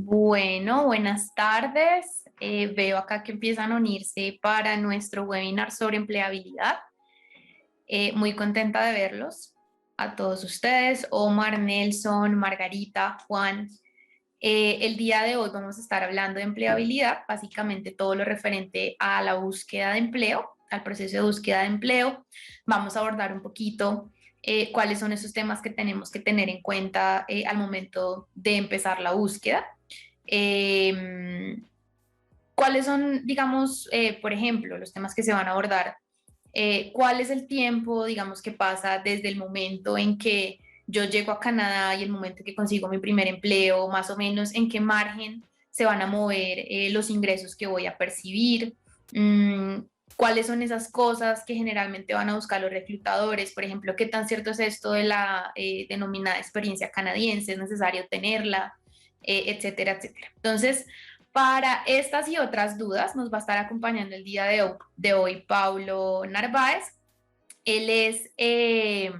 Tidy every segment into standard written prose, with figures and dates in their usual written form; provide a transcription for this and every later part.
Bueno, buenas tardes. Veo acá que empiezan a unirse para nuestro webinar sobre empleabilidad. Muy contenta de verlos a todos ustedes, Omar, Nelson, Margarita, Juan. El día de hoy vamos a estar hablando de empleabilidad, básicamente todo lo referente a la búsqueda de empleo, al proceso de búsqueda de empleo. Vamos a abordar un poquito cuáles son esos temas que tenemos que tener en cuenta al momento de empezar la búsqueda. Eh, ¿Cuáles son, digamos, por ejemplo, los temas que se van a abordar? ¿Cuál es el tiempo, digamos, que pasa desde el momento en que yo llego a Canadá y el momento en que consigo mi primer empleo, más o menos en qué margen se van a mover los ingresos que voy a percibir? Mm, ¿Cuáles son esas cosas que generalmente van a buscar los reclutadores? Por ejemplo, ¿qué tan cierto es esto de la denominada experiencia canadiense? ¿Es necesario tenerla? Etcétera, etcétera. Entonces, para estas y otras dudas nos va a estar acompañando el día de hoy Paulo Narváez. Él es, eh,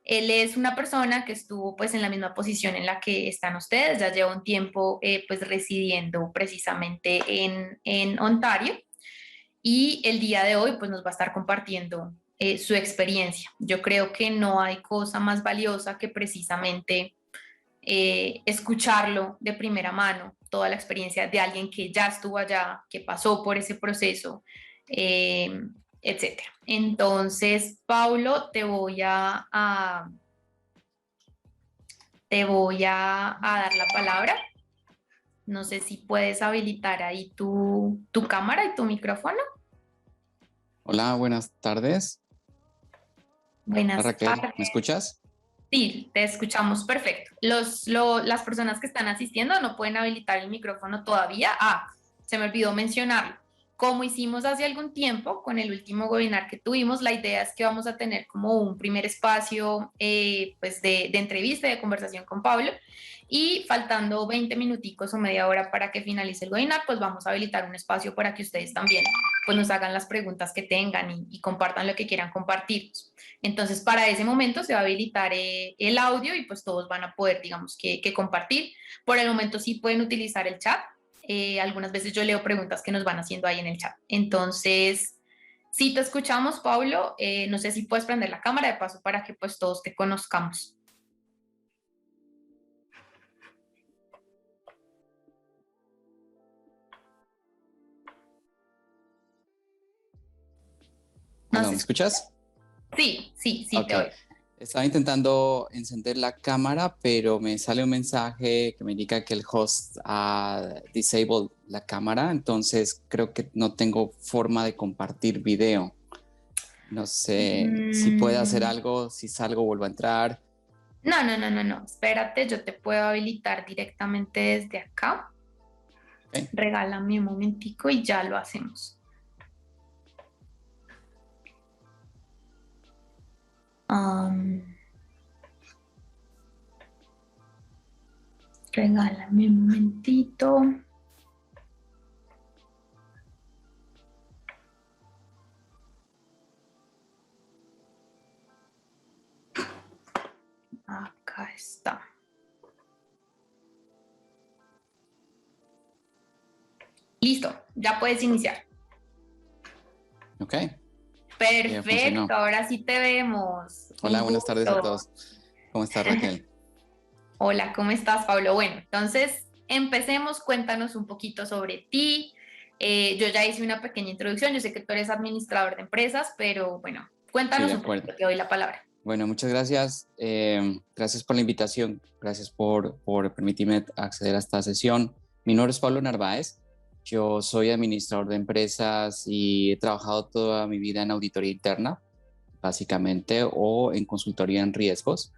Él es una persona que estuvo pues en la misma posición en la que están ustedes, ya lleva un tiempo pues residiendo precisamente en Ontario y el día de hoy pues nos va a estar compartiendo su experiencia. Yo creo que no hay cosa más valiosa que precisamente escucharlo de primera mano, toda la experiencia de alguien que ya estuvo allá, que pasó por ese proceso, eh, etcétera. Entonces, Paulo, te voy a dar la palabra. No sé si puedes habilitar ahí tu cámara y tu micrófono. Hola, buenas tardes. Hola Buenas Raquel, tardes. ¿me escuchas? Sí, te escuchamos perfecto. Las personas que están asistiendo no pueden habilitar el micrófono todavía. Se me olvidó mencionarlo. Como hicimos hace algún tiempo con el último webinar que tuvimos, la idea es que vamos a tener como un primer espacio pues de entrevista, de conversación con Pablo y faltando 20 minuticos o media hora para que finalice el webinar, pues vamos a habilitar un espacio para que ustedes también pues nos hagan las preguntas que tengan y compartan lo que quieran compartir. Entonces, para ese momento se va a habilitar el audio y pues todos van a poder, digamos, que compartir. Por el momento sí pueden utilizar el chat. Algunas veces yo leo preguntas que nos van haciendo ahí en el chat. Entonces, si te escuchamos, Pablo, no sé si puedes prender la cámara de paso para que pues todos te conozcamos. No Hola, ¿me sé. escuchas? Sí, Ok. te oigo. Estaba intentando encender la cámara, pero me sale un mensaje que me indica que el host ha disabled la cámara, entonces creo que no tengo forma de compartir video. No sé si puede hacer Mm, algo, si salgo vuelvo a entrar. no. Espérate, yo te puedo habilitar directamente desde acá. Ok. Regálame un momentico y ya lo hacemos. Am, Regálame un momentito. Acá está. Listo, ya puedes iniciar. Ok, ya Perfecto, funcionó. ahora sí te vemos. Hola, Un buenas tardes a gusto. todos. ¿Cómo estás, Raquel? Hola, ¿cómo estás, Pablo? Bueno, entonces empecemos. Cuéntanos un poquito sobre ti. Yo ya hice una pequeña introducción. Yo sé que tú eres administrador de empresas, pero bueno, Sí, cuéntanos de un acuerdo. poquito. Te doy la palabra. Bueno, muchas gracias. Gracias por la invitación. Gracias por permitirme acceder a esta sesión. Mi nombre es Pablo Narváez. Yo soy administrador de empresas y he trabajado toda mi vida en auditoría interna, básicamente, o en consultoría en riesgos.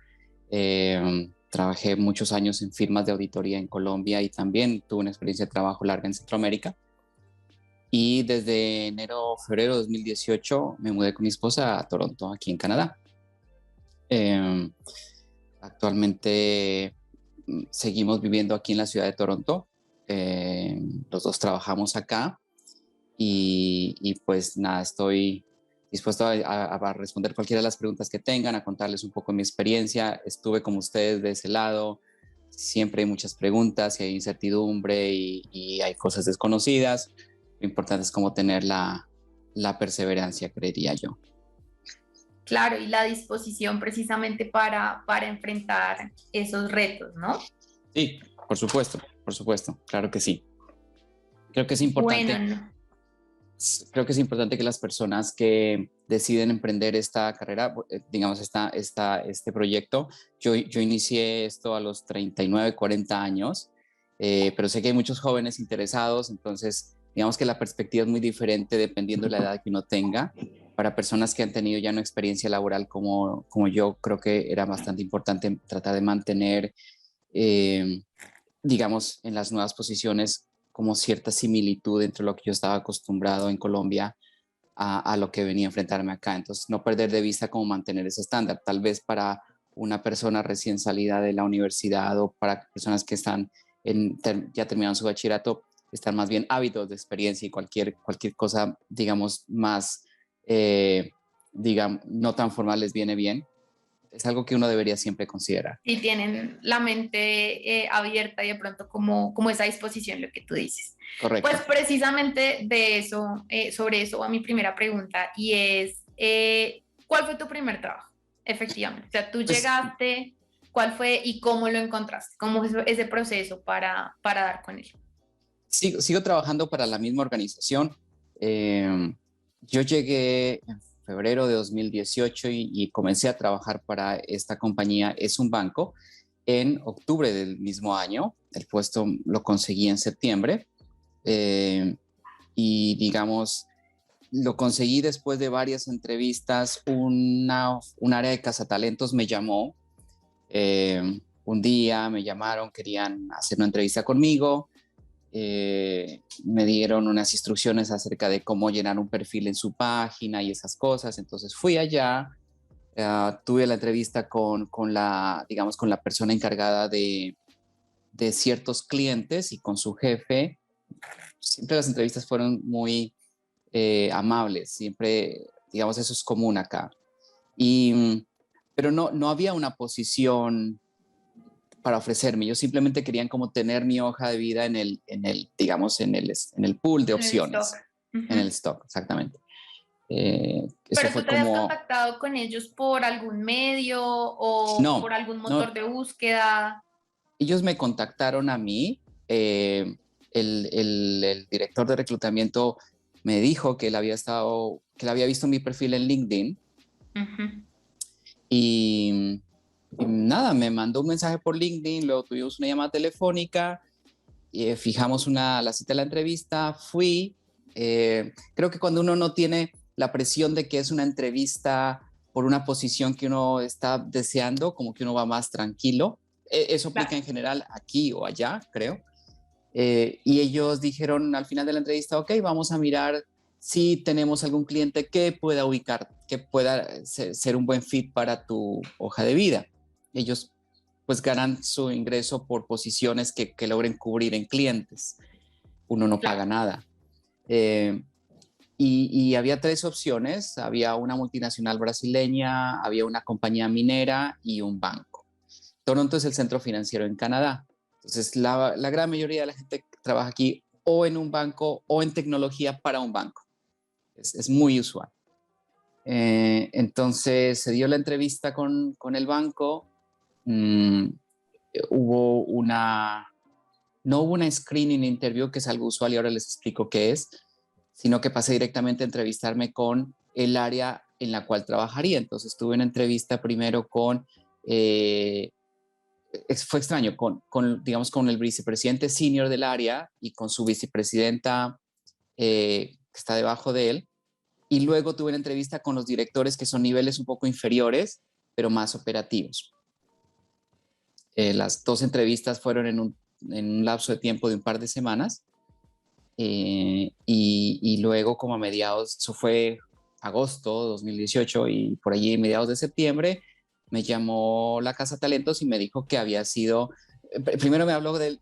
Trabajé muchos años en firmas de auditoría en Colombia y también tuve una experiencia de trabajo larga en Centroamérica. Y desde enero, febrero de 2018 me mudé con mi esposa a Toronto, aquí en Canadá. Eh, Actualmente seguimos viviendo aquí en la ciudad de Toronto. Los dos trabajamos acá y pues nada, estoy dispuesto a responder cualquiera de las preguntas que tengan, a contarles un poco mi experiencia. Estuve como ustedes de ese lado, siempre hay muchas preguntas y hay incertidumbre y hay cosas desconocidas. Lo importante es como tener la perseverancia, creería yo. Claro, y la disposición precisamente para enfrentar esos retos, ¿no? Sí, por supuesto, claro que sí. Creo que es Bueno, importante, creo que es importante que las personas que deciden emprender esta carrera, digamos, este proyecto, yo inicié esto a los 39, 40 años, pero sé que hay muchos jóvenes interesados, entonces digamos que la perspectiva es muy diferente dependiendo de la edad que uno tenga. Para personas que han tenido ya una experiencia laboral como yo, creo que era bastante importante tratar de mantener, eh, digamos, en las nuevas posiciones como cierta similitud entre lo que yo estaba acostumbrado en Colombia a lo que venía a enfrentarme acá. Entonces, no perder de vista cómo mantener ese estándar. Tal vez para una persona recién salida de la universidad o para personas que están ya terminaron su bachillerato, están más bien ávidos de experiencia y cualquier cosa, digamos, más, digamos, no tan formal les viene bien. Es algo que uno debería siempre considerar. si tienen la mente abierta y de pronto como esa disposición, lo que tú dices. Pues Correcto. precisamente de eso, sobre eso va mi primera pregunta y es, ¿cuál fue tu primer trabajo? Efectivamente, o sea, tú Pues llegaste, ¿cuál fue y cómo lo encontraste? ¿Cómo es ese proceso para dar con él? sigo trabajando para la misma organización. Yo llegué en febrero de 2018 y comencé a trabajar para esta compañía. Es un banco. En octubre del mismo año, el puesto lo conseguí en septiembre y digamos, lo conseguí después de varias entrevistas. Un área de cazatalentos me llamó. Un día me llamaron, querían hacer una entrevista conmigo. Me dieron unas instrucciones acerca de cómo llenar un perfil en su página y esas cosas. Entonces fui allá, tuve la entrevista digamos, con la persona encargada de ciertos clientes y con su jefe. Siempre las entrevistas fueron muy amables, siempre, digamos, eso es común acá. Pero no había una posición para ofrecerme. Ellos simplemente querían como tener mi hoja de vida digamos, en el pool de En el stock. opciones, en el Ujú. stock, exactamente. Eso Pero tú fue te habías como, contactado con ellos por algún medio o por no, algún motor no, de búsqueda. ellos me contactaron a mí, el director de reclutamiento me dijo que él había visto mi perfil en LinkedIn Ujú. y nada, me mandó un mensaje por LinkedIn, luego tuvimos una llamada telefónica. Fijamos la cita de la entrevista, fui. Creo que cuando uno no tiene la presión de que es una entrevista por una posición que uno está deseando, como que uno va más tranquilo. Eso aplica Claro. en general aquí o allá, creo. Y ellos dijeron al final de la entrevista, ok, vamos a mirar si tenemos algún cliente que pueda ubicar, que pueda ser un buen fit para tu hoja de vida. Ellos pues ganan su ingreso por posiciones que logren cubrir en clientes. Uno no Claro. paga nada. Eh, y había tres opciones. Había una multinacional brasileña, había una compañía minera y un banco. Toronto es el centro financiero en Canadá. Entonces, la gran mayoría de la gente que trabaja aquí o en un banco o en tecnología para un banco. Es muy usual. Entonces, se dio la entrevista con el banco. Mm, hubo no hubo una screening interview, que es algo usual y ahora les explico qué es, sino que pasé directamente a entrevistarme con el área en la cual trabajaría. Entonces tuve una entrevista primero eh, fue extraño, digamos, con el vicepresidente senior del área y con su vicepresidenta que está debajo de él. Y luego tuve una entrevista con los directores que son niveles un poco inferiores, pero más operativos. Las dos entrevistas fueron en un lapso de tiempo de un par de semanas y luego como a mediados, eso fue agosto de 2018 y por allí mediados de septiembre me llamó la Casa Talentos y me dijo que había sido, primero me habló del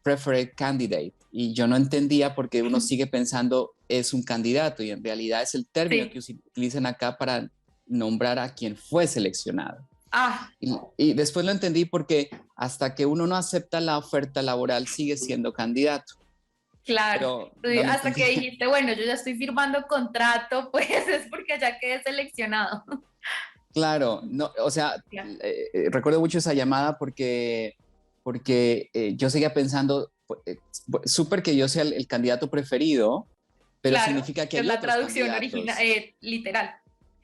preferred candidate y yo no entendía porque uno sigue pensando es un candidato y en realidad es el término que Sí. utilizan acá para nombrar a quien fue seleccionado. Ah, Y después lo entendí porque hasta que uno no acepta la oferta laboral sigue siendo candidato, claro. pero no lo Hasta que entendí. dijiste, bueno, yo ya estoy firmando contrato, pues es porque ya quedé seleccionado. Claro, no, o sea, Claro, recuerdo mucho esa llamada porque yo seguía pensando, súper que yo sea el candidato preferido, pero claro, significa que que es hay la otros traducción original, candidatos. literal.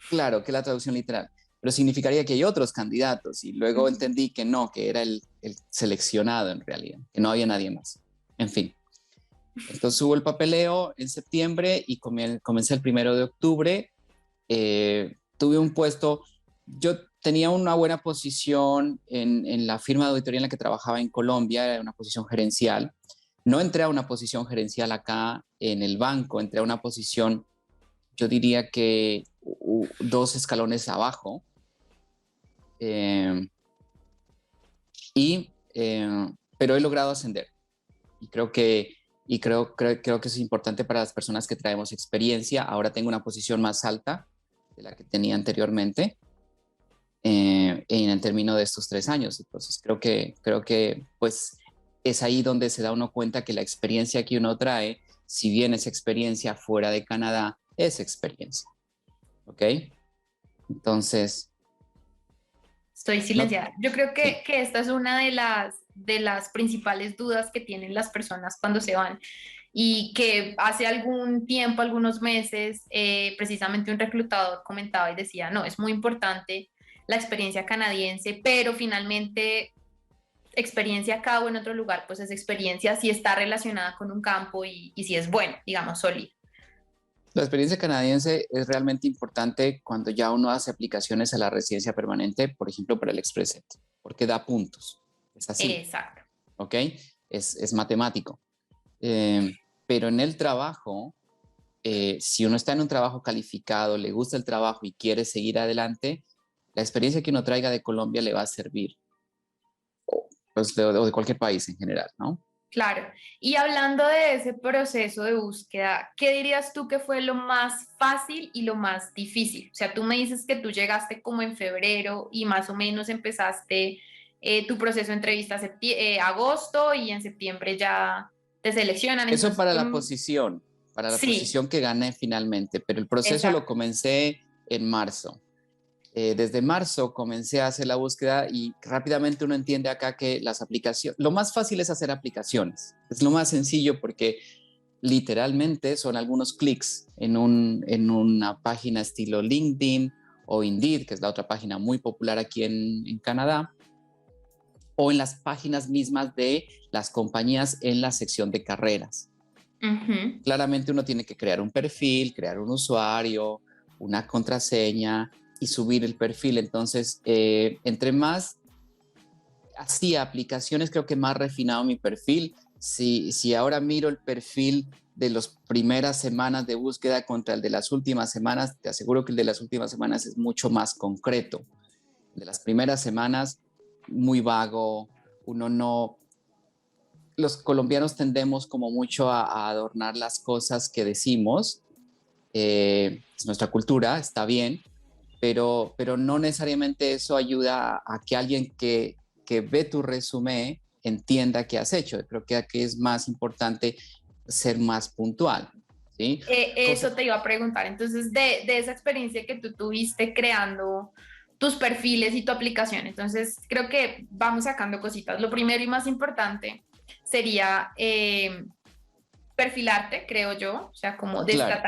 Claro, que es la traducción literal, pero significaría que hay otros candidatos y luego Ujú. entendí que no, que era el seleccionado en realidad, que no había nadie más. En fin, entonces hubo el papeleo en septiembre y comencé el 1 de octubre. Tuve un puesto, yo tenía una buena posición en la firma de auditoría en la que trabajaba en Colombia, era una posición gerencial. No entré a una posición gerencial acá en el banco, entré a una posición, yo diría que 2 escalones abajo. eh, pero he logrado ascender y creo que es importante para las personas que traemos experiencia. Ahora tengo una posición más alta de la que tenía anteriormente en el término de estos 3 años. Entonces creo que pues es ahí donde se da uno cuenta que la experiencia que uno trae, si bien es experiencia fuera de Canadá, es experiencia. ¿Ok? Entonces, Estoy no, silenciada. Yo creo sí. que esta es una de las principales dudas que tienen las personas cuando se van y que hace algún tiempo, algunos meses, precisamente un reclutador comentaba y decía, no, es muy importante la experiencia canadiense, pero finalmente experiencia acá o en otro lugar, pues es experiencia si está relacionada con un campo y si es bueno, digamos, sólido. La experiencia canadiense es realmente importante cuando ya uno hace aplicaciones a la residencia permanente, por ejemplo, para el Express Entry, porque da puntos. Es así, Exacto. ¿ok? Es matemático. Eh, pero en el trabajo, si uno está en un trabajo calificado, le gusta el trabajo y quiere seguir adelante, la experiencia que uno traiga de Colombia le va a servir, pues, o de cualquier país en general, ¿no? Claro. Y hablando de ese proceso de búsqueda, ¿qué dirías tú que fue lo más fácil y lo más difícil? O sea, tú me dices que tú llegaste como en febrero y más o menos empezaste tu proceso de entrevista agosto y en septiembre ya te seleccionan. Eso Entonces, para la sí, posición que gané finalmente, pero el proceso lo exacto. comencé en marzo. Desde marzo comencé a hacer la búsqueda y rápidamente uno entiende acá que las aplicaciones, lo más fácil es hacer aplicaciones, es lo más sencillo porque literalmente son algunos clics en una página estilo LinkedIn o Indeed, que es la otra página muy popular aquí en Canadá, o en las páginas mismas de las compañías en la sección de carreras. Ujú. Claramente uno tiene que crear un perfil, crear un usuario, una contraseña y subir el perfil. Entonces, entre más hacía aplicaciones, creo que más refinado mi perfil. Si ahora miro el perfil de las primeras semanas de búsqueda contra el de las últimas semanas, te aseguro que el de las últimas semanas es mucho más concreto. De las primeras semanas, muy vago, uno no, los colombianos tendemos como mucho a adornar las cosas que decimos. Es nuestra cultura, está bien, pero no necesariamente eso ayuda a que alguien que ve tu resumen entienda qué has hecho. Creo que aquí es más importante ser más puntual, ¿sí? Eso te iba a preguntar. Entonces, de esa experiencia que tú tuviste creando tus perfiles y tu aplicación, entonces creo que vamos sacando cositas. Lo primero y más importante sería perfilarte, creo yo, o sea, como Claro.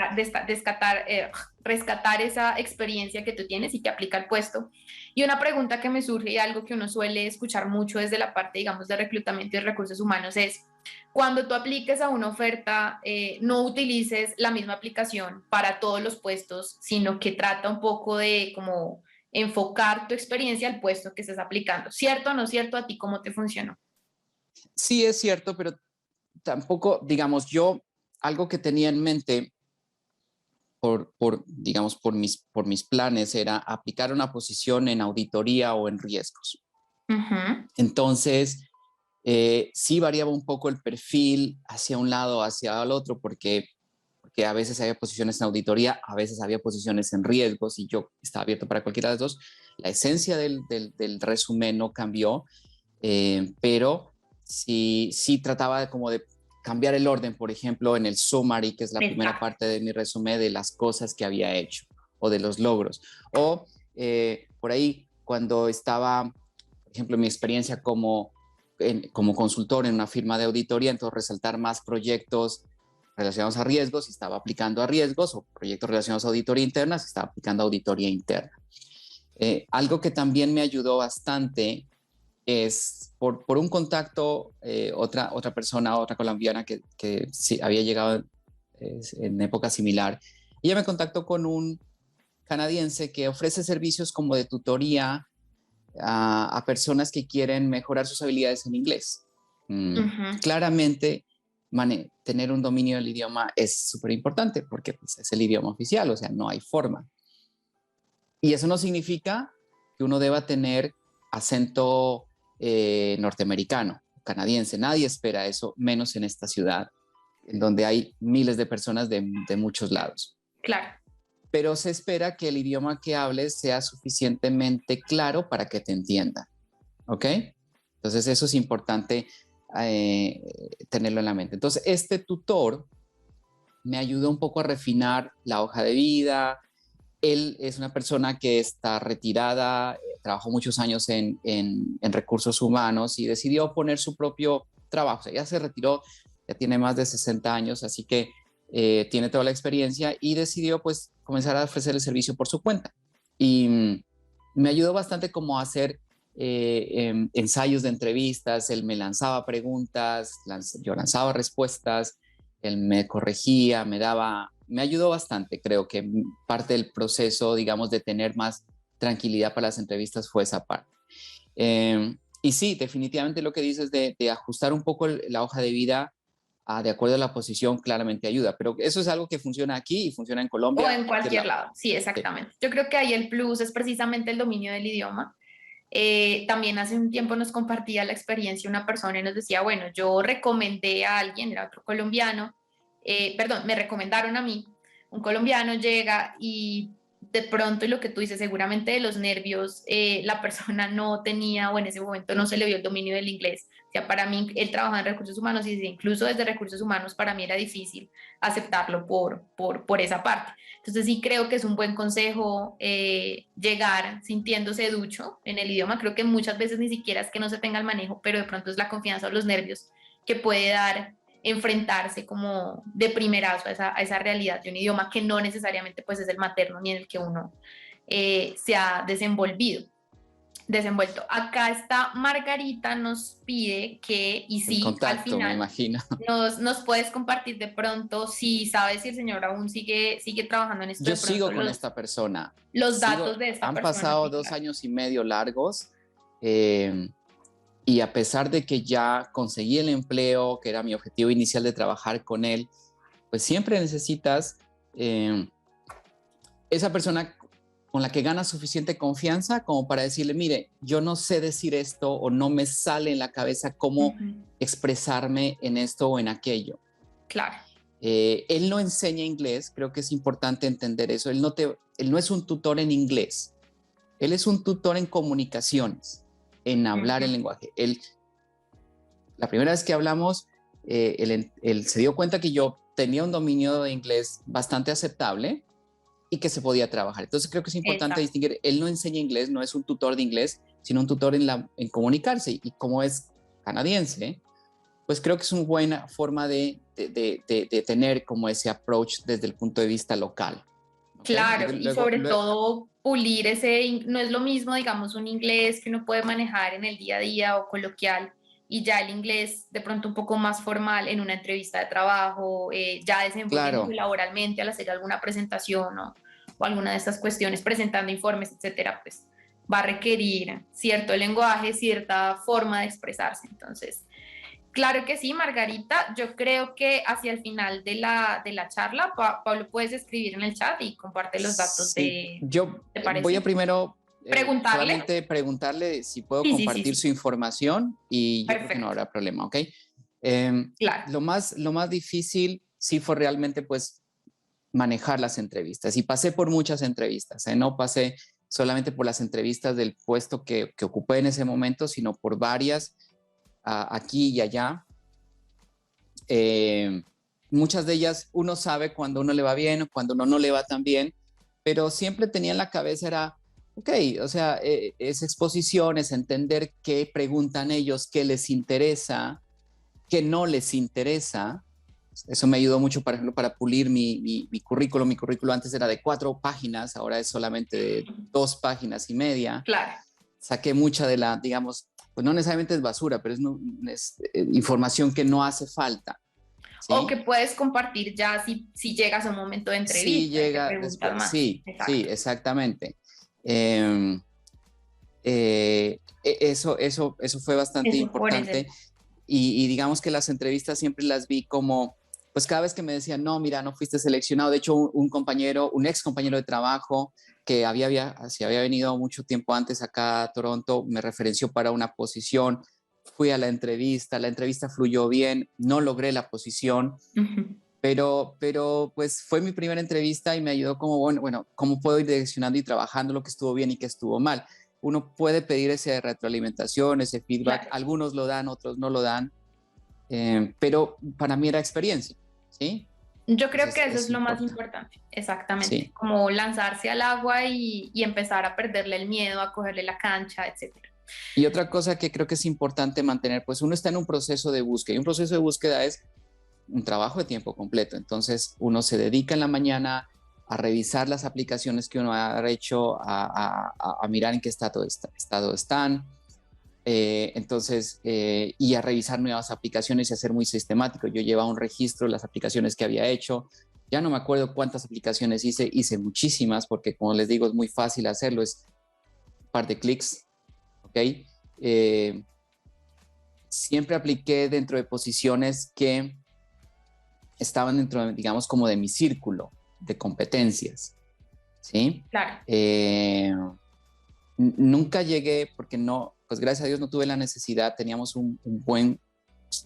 rescatar esa experiencia que tú tienes y que aplica al puesto. Y una pregunta que me surge y algo que uno suele escuchar mucho desde la parte, digamos, de reclutamiento y recursos humanos es, cuando tú apliques a una oferta, no utilices la misma aplicación para todos los puestos, sino que trata un poco de como enfocar tu experiencia al puesto que estés aplicando. ¿Cierto o no cierto? ¿A ti cómo te funcionó? Sí es cierto, pero tampoco, digamos, yo algo que tenía en mente digamos, por mis planes era aplicar una posición en auditoría o en riesgos. Ujú. Entonces, sí variaba un poco el perfil hacia un lado, hacia el otro, porque a veces había posiciones en auditoría, a veces había posiciones en riesgos y yo estaba abierto para cualquiera de los dos, la esencia del resumen no cambió, pero sí trataba de cambiar el orden, por ejemplo, en el summary, que es la primera parte de mi resumen, de las cosas que había hecho o de los logros. O por ahí, cuando estaba, por ejemplo, en mi experiencia como consultor en una firma de auditoría, entonces resaltar más proyectos relacionados a riesgos, si estaba aplicando a riesgos, o proyectos relacionados a auditoría interna, si estaba aplicando a auditoría interna. Algo que también me ayudó bastante es por un contacto, otra persona, otra colombiana que sí, había llegado en época similar. Ella me contactó con un canadiense que ofrece servicios como de tutoría a personas que quieren mejorar sus habilidades en inglés. Claramente, tener un dominio del idioma es súper importante porque pues, es el idioma oficial, o sea, no hay forma. Y eso no significa que uno deba tener acento norteamericano, canadiense. Nadie espera eso, menos en esta ciudad, en donde hay miles de personas de muchos lados. Claro. Pero se espera que el idioma que hables sea suficientemente claro para que te entiendan, ¿ok? Entonces eso es importante tenerlo en la mente. Entonces este tutor me ayudó un poco a refinar la hoja de vida. Él es una persona que está retirada, trabajó muchos años en recursos humanos y decidió poner su propio trabajo. O sea, ya se retiró, ya tiene más de 60 años, así que tiene toda la experiencia y decidió pues comenzar a ofrecer el servicio por su cuenta. Y me ayudó bastante como a hacer ensayos de entrevistas. Él me lanzaba preguntas, yo lanzaba respuestas, él me corregía, me ayudó bastante. Creo que parte del proceso, digamos, de tener más tranquilidad para las entrevistas fue esa parte. Y sí, definitivamente lo que dices de ajustar un poco la hoja de vida de acuerdo a la posición claramente ayuda, pero eso es algo que funciona aquí y funciona en Colombia. O en cualquier lado, sí, exactamente. Sí. Yo creo que ahí el plus es precisamente el dominio del idioma. También hace un tiempo nos compartía la experiencia una persona y nos decía, bueno, yo recomendé a alguien, era otro colombiano, perdón, me recomendaron a mí, un colombiano llega y de pronto, y lo que tú dices, seguramente de los nervios, la persona no tenía o en ese momento no se le vio el dominio del inglés. O sea, para mí, él trabajaba en recursos humanos y incluso desde recursos humanos para mí era difícil aceptarlo por esa parte. Entonces sí creo que es un buen consejo llegar sintiéndose ducho en el idioma. Creo que muchas veces ni siquiera es que no se tenga el manejo, pero de pronto es la confianza o los nervios que puede dar enfrentarse como de primerazo a esa realidad de un idioma que no necesariamente pues es el materno ni en el que uno se ha desenvuelto. Acá está Margarita, nos pide que, y sí, contacto, al final, me imagino. nos puedes compartir de pronto, si sabes si el señor aún sigue trabajando en esto. Yo de pronto sigo con esta persona. Los datos de esta han persona. Han pasado 2 años y medio largos y a pesar de que ya conseguí el empleo, que era mi objetivo inicial de trabajar con él, pues siempre necesitas esa persona con la que ganas suficiente confianza como para decirle, mire, yo no sé decir esto o no me sale en la cabeza cómo expresarme en esto o en aquello. Claro. Él no enseña inglés, creo que es importante entender eso. Él no es un tutor en inglés, él es un tutor en comunicaciones, en hablar el lenguaje. La primera vez que hablamos, él se dio cuenta que yo tenía un dominio de inglés bastante aceptable y que se podía trabajar. Entonces creo que es importante distinguir, él no enseña inglés, no es un tutor de inglés, sino un tutor en comunicarse. Y como es canadiense, pues creo que es una buena forma de tener como ese approach desde el punto de vista local. ¿Okay? Claro, y sobre todo pulir no es lo mismo, digamos, un inglés que uno puede manejar en el día a día o coloquial, y ya el inglés de pronto un poco más formal en una entrevista de trabajo, ya desenvolviéndose laboralmente al hacer alguna presentación o alguna de estas cuestiones, presentando informes, etcétera, pues va a requerir cierto lenguaje, cierta forma de expresarse. Entonces, claro que sí, Margarita. Yo creo que hacia el final de la charla, Pablo, puedes escribir en el chat y comparte los datos de... Yo voy a primero solamente preguntarle si puedo compartir su información y yo creo que no habrá problema, ¿ok? Claro. Lo más difícil sí fue realmente pues manejar las entrevistas y pasé por muchas entrevistas, no pasé solamente por las entrevistas del puesto que ocupé en ese momento, sino por varias aquí y allá. Muchas de ellas uno sabe cuando uno le va bien o cuando uno no le va tan bien, pero siempre tenía en la cabeza era, ok, o sea, es exposición, es entender qué preguntan ellos, qué les interesa, qué no les interesa. Eso me ayudó mucho, por ejemplo, para pulir mi currículo. Mi currículo antes era de 4 páginas, ahora es solamente de 2 páginas y media. Claro. Saqué mucha de la, digamos, pues no necesariamente es basura, pero es información que no hace falta. ¿Sí? O que puedes compartir ya si llegas a un momento de entrevista Sí, y te llega preguntan después. más. Sí, Exacto. sí, exactamente. Eso fue bastante Eso por ese importante. lado. Y digamos que las entrevistas siempre las vi como, pues cada vez que me decían, no, mira, no fuiste seleccionado. De hecho, un compañero, un ex compañero de trabajo que si había venido mucho tiempo antes acá a Toronto, me referenció para una posición. Fui a la entrevista fluyó bien, no logré la posición, pero pues fue mi primera entrevista y me ayudó como, bueno, cómo puedo ir direccionando y trabajando lo que estuvo bien y que estuvo mal. Uno puede pedir esa retroalimentación, ese feedback, Claro. algunos lo dan, otros no lo dan, pero para mí era experiencia, ¿sí? Yo creo que Entonces eso es eso lo más importa, importante, exactamente, sí. como lanzarse al agua y empezar a perderle el miedo, a cogerle la cancha, etcétera. Y otra cosa que creo que es importante mantener, pues uno está en un proceso de búsqueda y un proceso de búsqueda es un trabajo de tiempo completo. Entonces uno se dedica en la mañana a revisar las aplicaciones que uno ha hecho, a mirar en qué estado están, y a revisar nuevas aplicaciones y a ser muy sistemático. Yo llevaba un registro de las aplicaciones que había hecho. Ya no me acuerdo cuántas aplicaciones hice muchísimas porque como les digo es muy fácil hacerlo, es un par de clics, ¿ok? Siempre apliqué dentro de posiciones que estaban dentro, digamos, como de mi círculo de competencias, ¿sí? Claro. Nunca llegué porque no, pues gracias a Dios no tuve la necesidad, teníamos un buen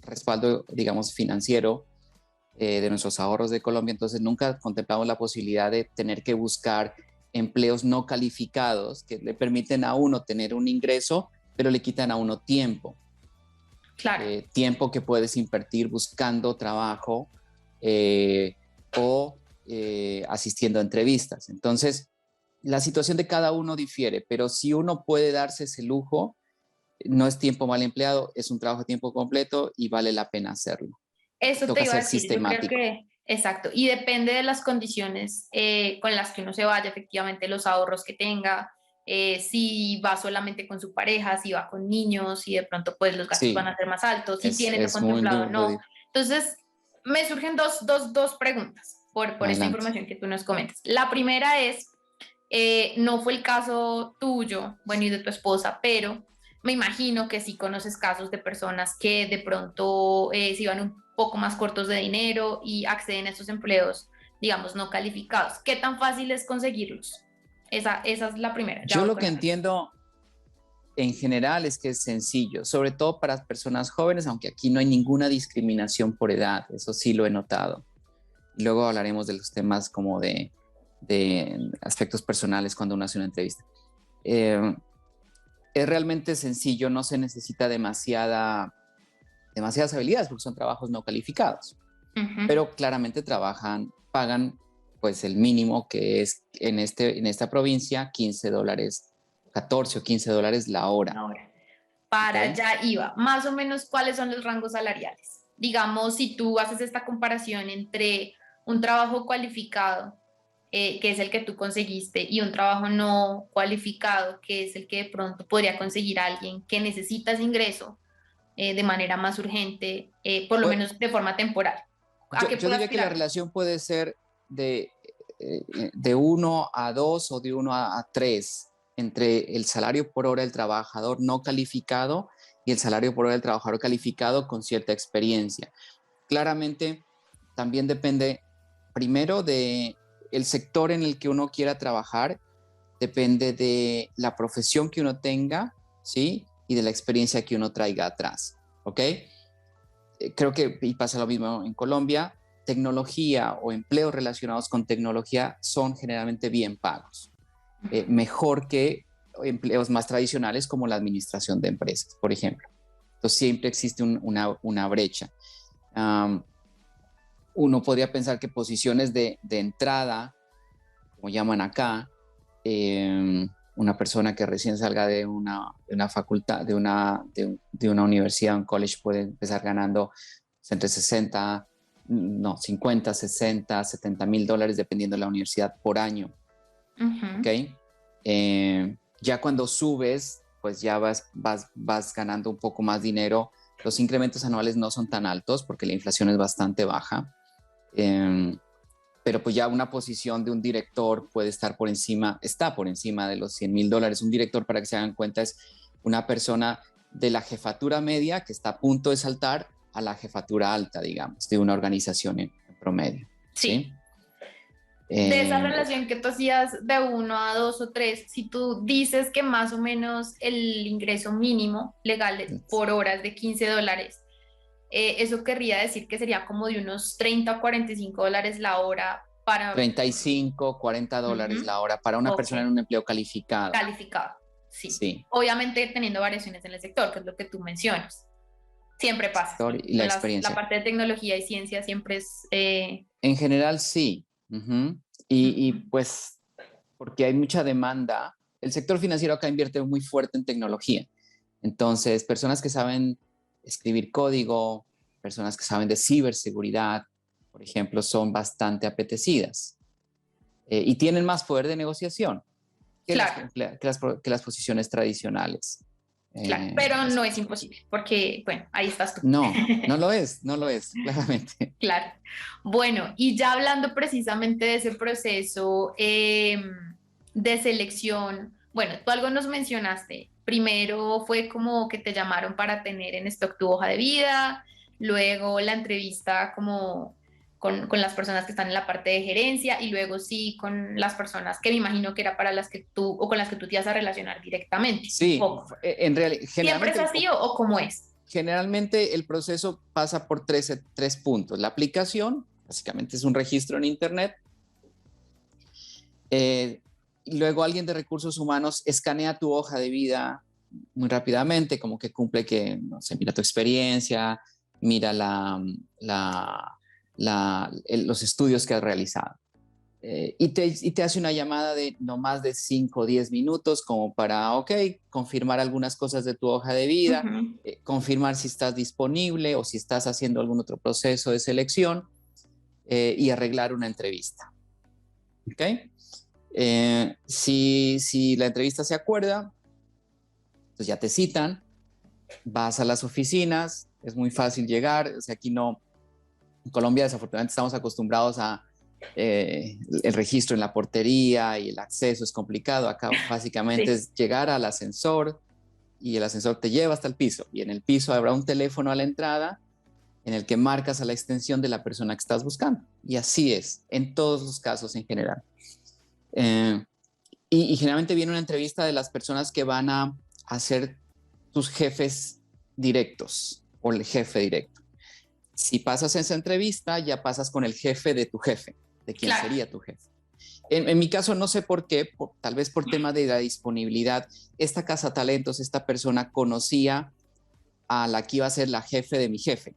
respaldo, digamos, financiero de nuestros ahorros de Colombia, entonces nunca contemplamos la posibilidad de tener que buscar empleos no calificados que le permiten a uno tener un ingreso, pero le quitan a uno tiempo. Claro. Tiempo que puedes invertir buscando trabajo o asistiendo a entrevistas. Entonces, la situación de cada uno difiere, pero si uno puede darse ese lujo, no es tiempo mal empleado, es un trabajo a tiempo completo y vale la pena hacerlo. Eso te Toca iba a ser decir, yo creo sistemático. que, exacto, y depende de las condiciones con las que uno se vaya, efectivamente, los ahorros que tenga, si va solamente con su pareja, si va con niños, y de pronto pues los gastos van Sí, a ser más altos, si tiene eso es muy, contemplado o no. muy. Entonces, me surgen dos preguntas por esta Adelante. información que tú nos comentas. La primera es, no fue el caso tuyo, bueno, y de tu esposa, pero me imagino que sí conoces casos de personas que de pronto se iban un poco más cortos de dinero y acceden a estos empleos, digamos, no calificados. ¿Qué tan fácil es conseguirlos? Esa es la primera. Ya Yo voy lo con que la segunda. entiendo en general es que es sencillo, sobre todo para personas jóvenes, aunque aquí no hay ninguna discriminación por edad, eso sí lo he notado. Luego hablaremos de los temas como de aspectos personales cuando uno hace una entrevista. Es realmente sencillo, no se necesita demasiadas habilidades porque son trabajos no calificados, pero claramente pagan pues el mínimo que es en esta provincia $15, 14 o $15 la hora. Ahora, para ¿Okay? allá iba. Más o menos, ¿cuáles son los rangos salariales? Digamos, si tú haces esta comparación entre un trabajo cualificado, que es el que tú conseguiste, y un trabajo no cualificado, que es el que de pronto podría conseguir alguien que necesita ese ingreso de manera más urgente, por lo Pues, menos de forma temporal. ¿A qué yo puedo diría que la aspirar? relación puede ser de 1 a 2 o de 1 a 3 entre el salario por hora del trabajador no calificado y el salario por hora del trabajador calificado con cierta experiencia. Claramente, también depende primero de el sector en el que uno quiera trabajar, depende de la profesión que uno tenga, ¿sí? Y de la experiencia que uno traiga atrás, ¿ok? Creo que, y pasa lo mismo en Colombia, tecnología o empleos relacionados con tecnología son generalmente bien pagos. mejor que empleos más tradicionales como la administración de empresas, por ejemplo. Entonces siempre existe una brecha. Uno podría pensar que posiciones de entrada, como llaman acá, una persona que recién salga de una facultad, de una universidad, un college, puede empezar ganando entre 50, 60, $70,000, dependiendo de la universidad, por año. ¿Ok? Ya cuando subes, pues ya vas ganando un poco más dinero. Los incrementos anuales no son tan altos porque la inflación es bastante baja. Pero pues ya una posición de un director puede estar está por encima de los $100,000. Un director, para que se hagan cuenta, es una persona de la jefatura media que está a punto de saltar a la jefatura alta, digamos, de una organización en promedio. Sí. De esa relación que tú hacías de 1 a 2 o 3, si tú dices que más o menos el ingreso mínimo legal por hora es de $15, eso querría decir que sería como de unos 30 o $45 la hora para... 35, $40 la hora para una persona en un empleo calificado. Calificado, sí. Sí. Obviamente teniendo variaciones en el sector, que es lo que tú mencionas. Siempre pasa. Y la experiencia. La parte de tecnología y ciencia siempre es... En general, sí. Y pues, porque hay mucha demanda. El sector financiero acá invierte muy fuerte en tecnología. Entonces, personas que saben escribir código, personas que saben de ciberseguridad, por ejemplo, son bastante apetecidas y tienen más poder de negociación que, claro. que las posiciones tradicionales. Claro, pero no es imposible, porque, bueno, ahí estás tú. No, no lo es, claramente. Claro. Bueno, y ya hablando precisamente de ese proceso de selección, bueno, tú algo nos mencionaste. Primero fue como que te llamaron para tener en stock tu hoja de vida, luego la entrevista como con las personas que están en la parte de gerencia y luego sí con las personas que me imagino que era para las que tú o con las que tú te ibas a relacionar directamente. Sí, en realidad. ¿Siempre es así o cómo es? Generalmente el proceso pasa por tres puntos. La aplicación, básicamente es un registro en Internet. Y luego alguien de recursos humanos escanea tu hoja de vida muy rápidamente, como que cumple que, no sé, mira tu experiencia, mira los estudios que has realizado. Y te hace una llamada de no más de 5 o 10 minutos como para, confirmar algunas cosas de tu hoja de vida, confirmar si estás disponible o si estás haciendo algún otro proceso de selección y arreglar una entrevista. ¿Ok? Si la entrevista se acuerda, pues ya te citan, vas a las oficinas, es muy fácil llegar. O sea, aquí no, en Colombia desafortunadamente estamos acostumbrados a el registro en la portería y el acceso es complicado. Acá básicamente es llegar al ascensor y el ascensor te lleva hasta el piso y en el piso habrá un teléfono a la entrada en el que marcas a la extensión de la persona que estás buscando. Y así es, en todos los casos en general. Y generalmente viene una entrevista de las personas que van a ser tus jefes directos o el jefe directo. Si pasas esa entrevista, ya pasas con el jefe de tu jefe, de quién sería tu jefe. En mi caso, no sé por qué, tal vez por tema de la disponibilidad, esta casa talentos, esta persona conocía a la que iba a ser la jefe de mi jefe.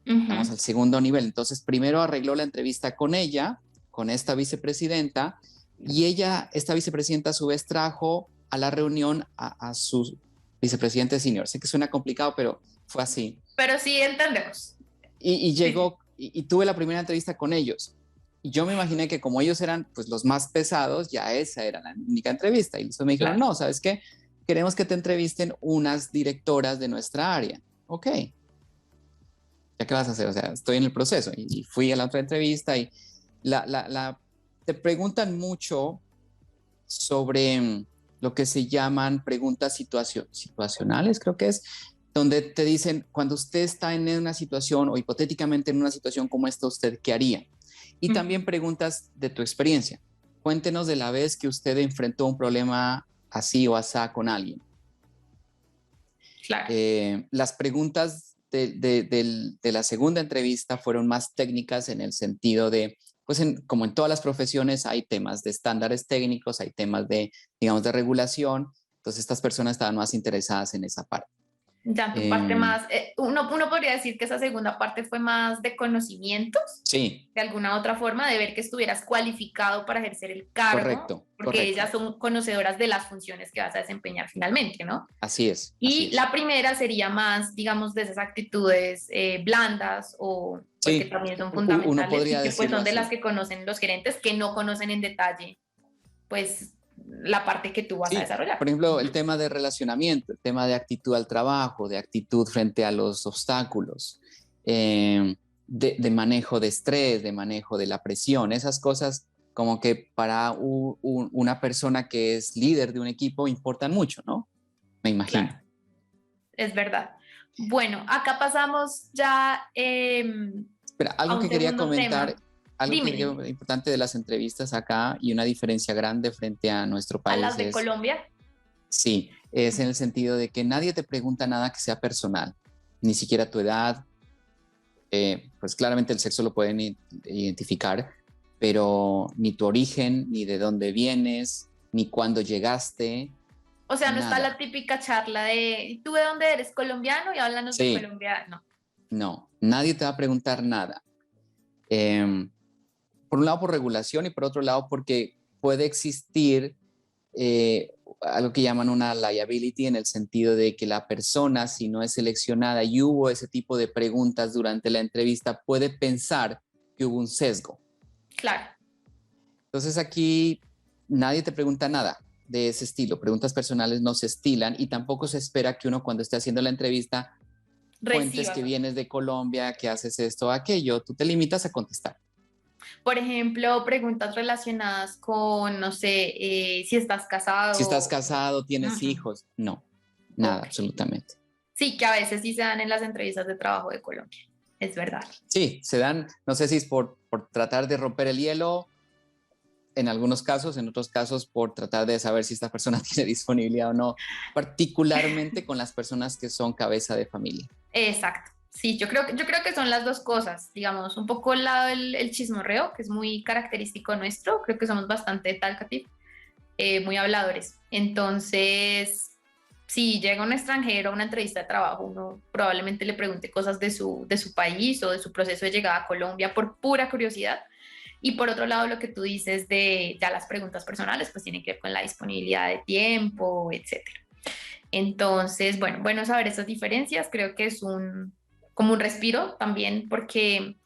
Vamos al segundo nivel. Entonces, primero arregló la entrevista con ella, con esta vicepresidenta, y esta vicepresidenta a su vez trajo a la reunión a su vicepresidente senior. Sé que suena complicado, pero fue así. Pero sí entendemos. Y llegó, y tuve la primera entrevista con ellos. Y yo me imaginé que como ellos eran pues los más pesados, ya esa era la única entrevista. Y entonces me dijeron, no, ¿sabes qué? Queremos que te entrevisten unas directoras de nuestra área. Ok. ¿Ya qué vas a hacer? O sea, estoy en el proceso. Y fui a la otra entrevista y te preguntan mucho sobre lo que se llaman preguntas situacionales, creo que es, donde te dicen, cuando usted está en una situación o hipotéticamente en una situación como esta, ¿usted qué haría? Y también preguntas de tu experiencia. Cuéntenos de la vez que usted enfrentó un problema así o asá con alguien. Claro. Las preguntas de la segunda entrevista fueron más técnicas en el sentido de pues como en todas las profesiones hay temas de estándares técnicos, hay temas de, digamos, de regulación. Entonces estas personas estaban más interesadas en esa parte. Ya tu parte más, uno podría decir que esa segunda parte fue más de conocimientos, Sí, de alguna otra forma, de ver que estuvieras cualificado para ejercer el cargo, correcto, porque correcto. ellas son conocedoras de las funciones que vas a desempeñar finalmente, ¿no? Así es, así Y es. la primera sería más, digamos, de esas actitudes blandas o pues que Sí, también son uno fundamentales y podría que pues decirlo son de las así. que conocen los gerentes que no conocen en detalle pues la parte que tú vas a Sí, desarrollar. por ejemplo, el tema de relacionamiento, el tema de actitud al trabajo, de actitud frente a los obstáculos, de manejo de estrés, de manejo de la presión, esas cosas como que para una persona que es líder de un equipo importan mucho, ¿no? Me Claro, imagino. es verdad. Bueno, acá pasamos ya Pero a algo un que quería segundo comentar, tema. algo Dime, que dime. creo importante de las entrevistas acá y una diferencia grande frente a nuestro A país las de es, Colombia. sí, es en el sentido de que nadie te pregunta nada que sea personal, ni siquiera tu edad, pues claramente el sexo lo pueden identificar, pero ni tu origen, ni de dónde vienes, ni cuándo llegaste, O sea, no está la nada. típica charla de ¿y tú de dónde eres? ¿Colombiano? Y háblanos de Sí, Colombia. No. no, nadie te va a preguntar nada. Eh, por un lado por regulación y por otro lado porque puede existir algo que llaman una liability en el sentido de que la persona, si no es seleccionada y hubo ese tipo de preguntas durante la entrevista, puede pensar que hubo un sesgo. Claro, Entonces aquí nadie te pregunta nada de ese estilo. Preguntas personales no se estilan y tampoco se espera que uno cuando esté haciendo la entrevista cuentes que reciba. vienes de Colombia, que haces esto o aquello. Tú te limitas a contestar. Por ejemplo, preguntas relacionadas con, no sé, si estás Si estás casado. casado, tienes Ujú. hijos, no, nada, Ok. absolutamente. Sí, que a veces sí se dan en las entrevistas de trabajo de Colombia. Es verdad. Sí, se dan, no sé si es por tratar de romper el hielo en algunos casos, en otros casos por tratar de saber si esta persona tiene disponibilidad o no, particularmente con las personas que son cabeza de familia. Exacto. Sí, yo creo que son las dos cosas, digamos, un poco el lado del chismorreo, que es muy característico nuestro, creo que somos bastante talkative, muy habladores. Entonces, si llega un extranjero a una entrevista de trabajo, uno probablemente le pregunte cosas de su país o de su proceso de llegada a Colombia por pura curiosidad. Y por otro lado, lo que tú dices de ya las preguntas personales, pues tienen que ver con la disponibilidad de tiempo, etcétera. Entonces, bueno saber esas diferencias, creo que es como un respiro también, porque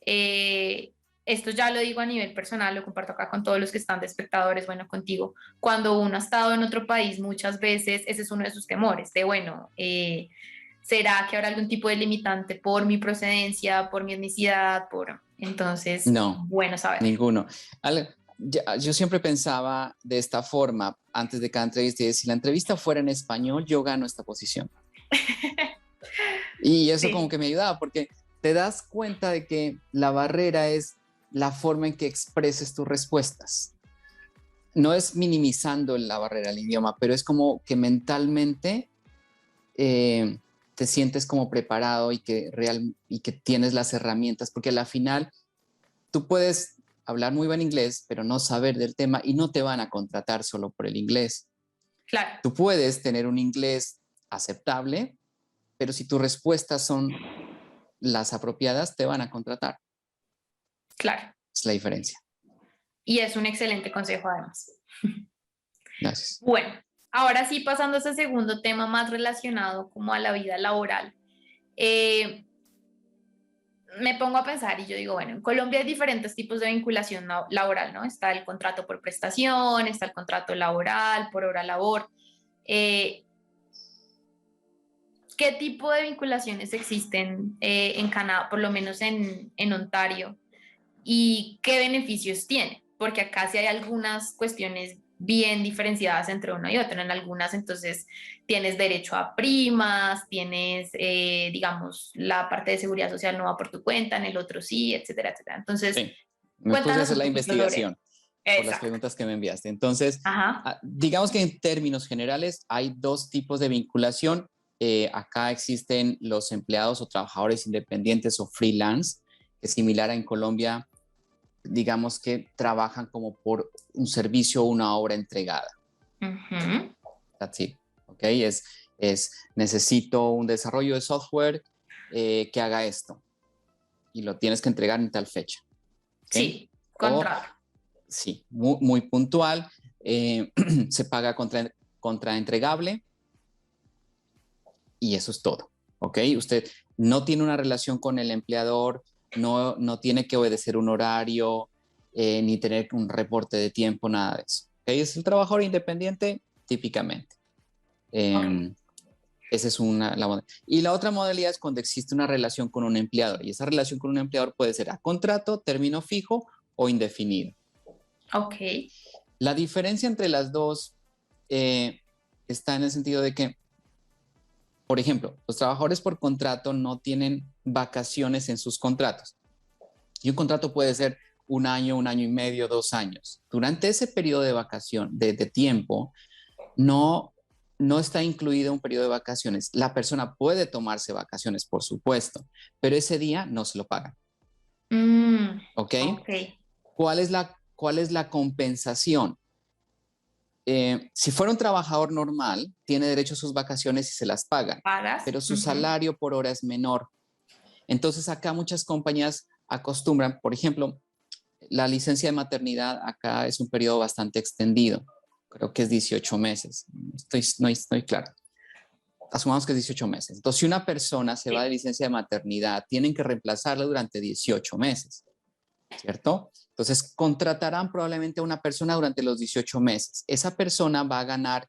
eh, esto ya lo digo a nivel personal, lo comparto acá con todos los que están de espectadores, bueno, contigo, cuando uno ha estado en otro país muchas veces, ese es uno de sus temores, de bueno, ¿será que habrá algún tipo de limitante por mi procedencia, por mi etnicidad, por... Entonces, No, bueno saberlo. ninguno. Yo siempre pensaba de esta forma antes de cada entrevista, y si la entrevista fuera en español, yo gano esta posición. Y eso como Sí, que me ayudaba porque te das cuenta de que la barrera es la forma en que expreses tus respuestas. No es minimizando la barrera del idioma, pero es como que mentalmente te sientes como preparado y que tienes las herramientas, porque al final tú puedes hablar muy buen inglés, pero no saber del tema y no te van a contratar solo por el inglés. claro, Tú puedes tener un inglés aceptable, pero si tus respuestas son las apropiadas, te van a contratar. claro. Es la diferencia. Y es un excelente consejo además. Gracias. Bueno, ahora sí, pasando a ese segundo tema más relacionado como a la vida laboral, eh, me pongo a pensar y yo digo, bueno, en Colombia hay diferentes tipos de vinculación laboral, ¿no? Está el contrato por prestación, está el contrato laboral, por hora labor. Eh, ¿Qué tipo de vinculaciones existen en Canadá, por lo menos en Ontario? ¿Y qué beneficios tiene? Porque acá sí hay algunas cuestiones bien diferenciadas entre uno y otro. En algunas, entonces, tienes derecho a primas, tienes, digamos, la parte de seguridad social no va por tu cuenta, en el otro sí, etcétera, etcétera. Entonces, Sí, me puse a cuéntanos hacer un la poquito sobre eso. investigación por las Exacto. preguntas que me enviaste. Entonces, Ajá. digamos que en términos generales hay dos tipos de vinculación. Acá existen los empleados o trabajadores independientes o freelance, que es similar a en Colombia digamos que trabajan como por un servicio o una obra entregada. That's it. ¿Ok? Necesito un desarrollo de software que haga esto y lo tienes que entregar en tal fecha. ¿Okay? Sí, contrato. Sí, muy puntual. Se paga contra entregable y eso es todo. ¿Ok? Usted no tiene una relación con el empleador, no tiene que obedecer un horario, ni tener un reporte de tiempo, nada de eso. ¿Okay? Es el trabajador independiente típicamente. Okay. Esa es la modalidad. Y la otra modalidad es cuando existe una relación con un empleador. Y esa relación con un empleador puede ser a contrato, término fijo o indefinido. Ok. La diferencia entre las dos está en el sentido de que, por ejemplo, los trabajadores por contrato no tienen vacaciones en sus contratos. Y un contrato puede ser un año y medio, 2 años. Durante ese periodo de vacación, de tiempo, no está incluido un periodo de vacaciones. La persona puede tomarse vacaciones, por supuesto, pero ese día no se lo pagan. ¿Ok? Ok. ¿Cuál es la compensación? Si fuera un trabajador normal, tiene derecho a sus vacaciones y se las pagan, ¿Pagas? pero su salario por hora es menor. Entonces acá muchas compañías acostumbran, por ejemplo, la licencia de maternidad acá es un periodo bastante extendido. Creo que es 18 meses. No estoy claro. Asumamos que es 18 meses. Entonces, si una persona se va de licencia de maternidad, tienen que reemplazarla durante 18 meses, ¿cierto? Entonces, contratarán probablemente a una persona durante los 18 meses. Esa persona va a ganar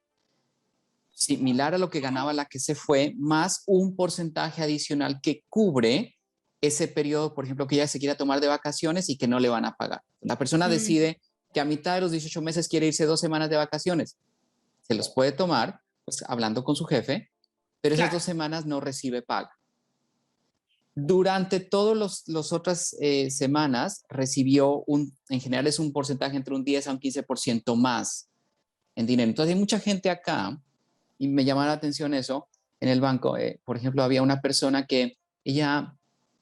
similar a lo que ganaba la que se fue, más un porcentaje adicional que cubre ese periodo, por ejemplo, que ella se quiera tomar de vacaciones y que no le van a pagar. La persona decide que a mitad de los 18 meses quiere irse 2 semanas de vacaciones. Se los puede tomar, pues hablando con su jefe, pero esas 2 semanas no recibe paga. Durante todas las otras semanas recibió en general es un porcentaje entre un 10 a un 15% más en dinero. Entonces hay mucha gente acá, y me llama la atención eso, en el banco. Por ejemplo, había una persona que ella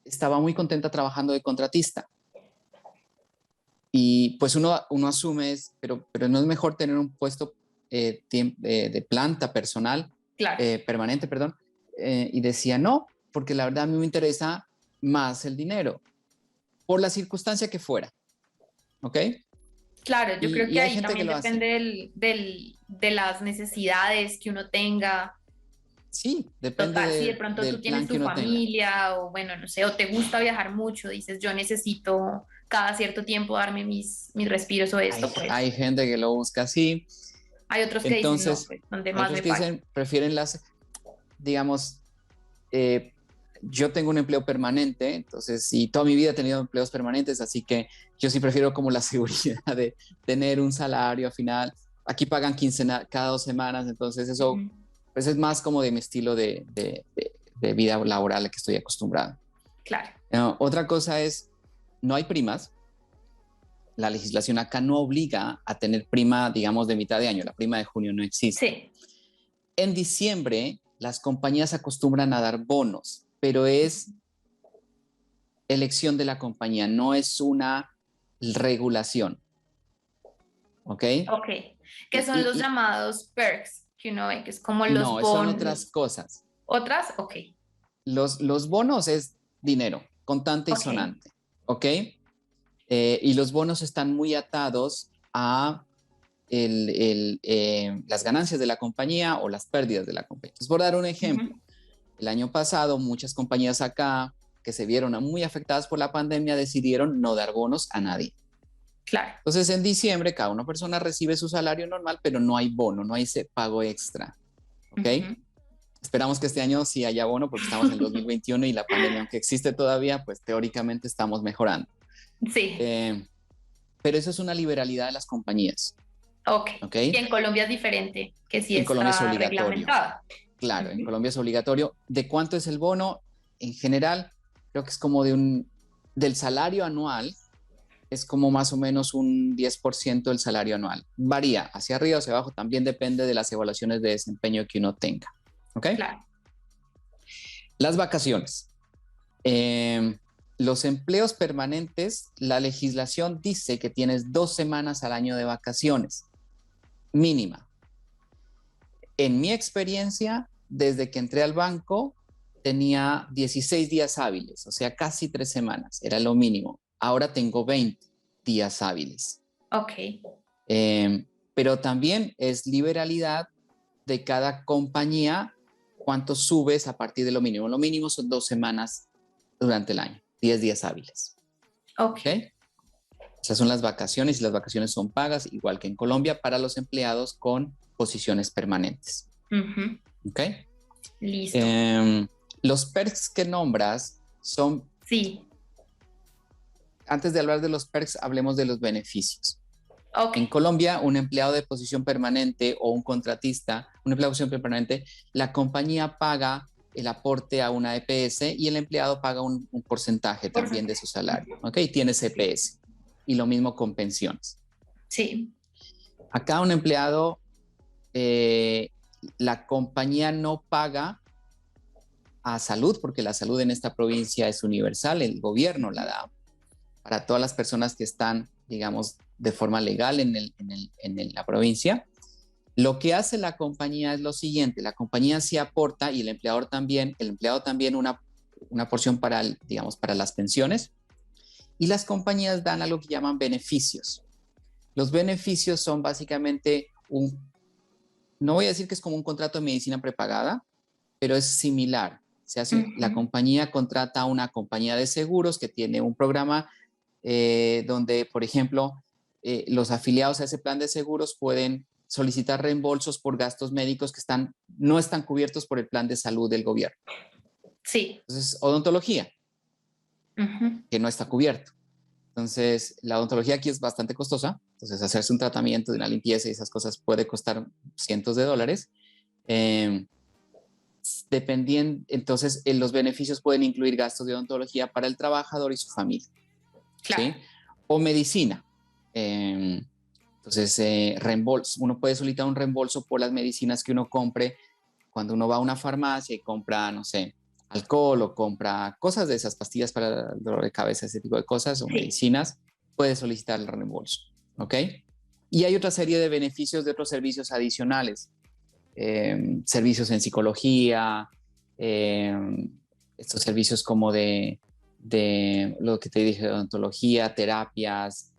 estaba muy contenta trabajando de contratista. Y pues uno asume, pero no es mejor tener un puesto de planta personal, permanente, perdón. Y decía, no, porque la verdad a mí me interesa más el dinero, por la circunstancia que fuera. ¿Ok? Claro, yo creo Y que hay ahí gente que también lo hace. depende de las necesidades que uno tenga. Sí, depende Total, si de pronto tú del plan tienes que tu uno tenga. familia o bueno, no sé, o te gusta viajar mucho, dices yo necesito cada cierto tiempo darme mis respiros o esto, pues Hay gente que lo busca así. hay otros que dicen no, Entonces, pues donde hay más otros me que pague. dicen, prefieren digamos, yo tengo un empleo permanente, entonces, y toda mi vida he tenido empleos permanentes, así que yo sí prefiero como la seguridad de tener un salario al final. Aquí pagan quincena cada 2 semanas, entonces eso pues es más como de mi estilo de vida laboral a que estoy acostumbrado. Claro. Otra cosa es, no hay primas. La legislación acá no obliga a tener prima, digamos, de mitad de año. La prima de junio no existe. Sí. En diciembre, las compañías acostumbran a dar bonos, pero es elección de la compañía, no es una regulación. ¿Ok? Ok. Que son los llamados perks que uno ve, que es como los No, son bonos. otras cosas. ¿Otras? Ok. Los bonos es dinero, contante y Ok. sonante. ¿Ok? Y los bonos están muy atados a las ganancias de la compañía o las pérdidas de la compañía. Entonces, por dar un ejemplo, el año pasado muchas compañías acá que se vieron muy afectadas por la pandemia decidieron no dar bonos a nadie. Claro. Entonces, en diciembre cada una persona recibe su salario normal, pero no hay bono, no hay ese pago extra. ¿Ok? Esperamos que este año sí haya bono porque estamos en el 2021 y la pandemia, aunque existe todavía, pues teóricamente estamos mejorando. Sí. Pero eso es una liberalidad de las compañías. Ok. ¿Okay? Y en Colombia es diferente, que sí En Colombia es está obligatorio. reglamentado. Claro, en Colombia es obligatorio. ¿De cuánto es el bono? En general, creo que es como del salario anual, es como más o menos un 10% del salario anual. Varía hacia arriba o hacia abajo, también depende de las evaluaciones de desempeño que uno tenga. ¿Ok? Claro. Las vacaciones. Los empleos permanentes, la legislación dice que tienes 2 semanas al año de vacaciones, mínima. En mi experiencia, desde que entré al banco, tenía 16 días hábiles, o sea, casi 3 semanas, era lo mínimo. Ahora tengo 20 días hábiles. Ok. Pero también es liberalidad de cada compañía cuánto subes a partir de lo mínimo. Lo mínimo son 2 semanas durante el año, 10 días hábiles. Ok. ¿Okay? Esas son las vacaciones y las vacaciones son pagas, igual que en Colombia, para los empleados con posiciones permanentes. ¿Ok? Listo. Los perks que nombras son... Sí. Antes de hablar de los perks, hablemos de los beneficios. Okay. En Colombia, un empleado de posición permanente o un contratista, un empleado de posición permanente, la compañía paga el aporte a una EPS y el empleado paga un porcentaje también de su salario. ¿Ok? Tiene CPS. Y lo mismo con pensiones. Sí. Acá un empleado, la compañía no paga a salud, porque la salud en esta provincia es universal, el gobierno la da para todas las personas que están, digamos, de forma legal en la provincia. Lo que hace la compañía es lo siguiente: la compañía sí aporta y el empleado también una porción para, digamos, para las pensiones, y las compañías dan algo que llaman beneficios. Los beneficios son básicamente no voy a decir que es como un contrato de medicina prepagada, pero es similar. Se hace, la compañía contrata a una compañía de seguros que tiene un programa donde, por ejemplo, los afiliados a ese plan de seguros pueden solicitar reembolsos por gastos médicos que no están cubiertos por el plan de salud del gobierno. Sí. Entonces, odontología, que no está cubierto. Entonces, la odontología aquí es bastante costosa. Entonces, hacerse un tratamiento de una limpieza y esas cosas puede costar cientos de dólares. Entonces, los beneficios pueden incluir gastos de odontología para el trabajador y su familia. Claro. ¿Sí? O medicina. Entonces, reembolso. Uno puede solicitar un reembolso por las medicinas que uno compre cuando uno va a una farmacia y compra, no sé, alcohol o compra cosas de esas, pastillas para el dolor de cabeza, ese tipo de cosas, o medicinas, puede solicitar el reembolso. ¿Ok? Y hay otra serie de beneficios de otros servicios adicionales. Servicios en psicología, estos servicios como de lo que te dije, odontología, terapias,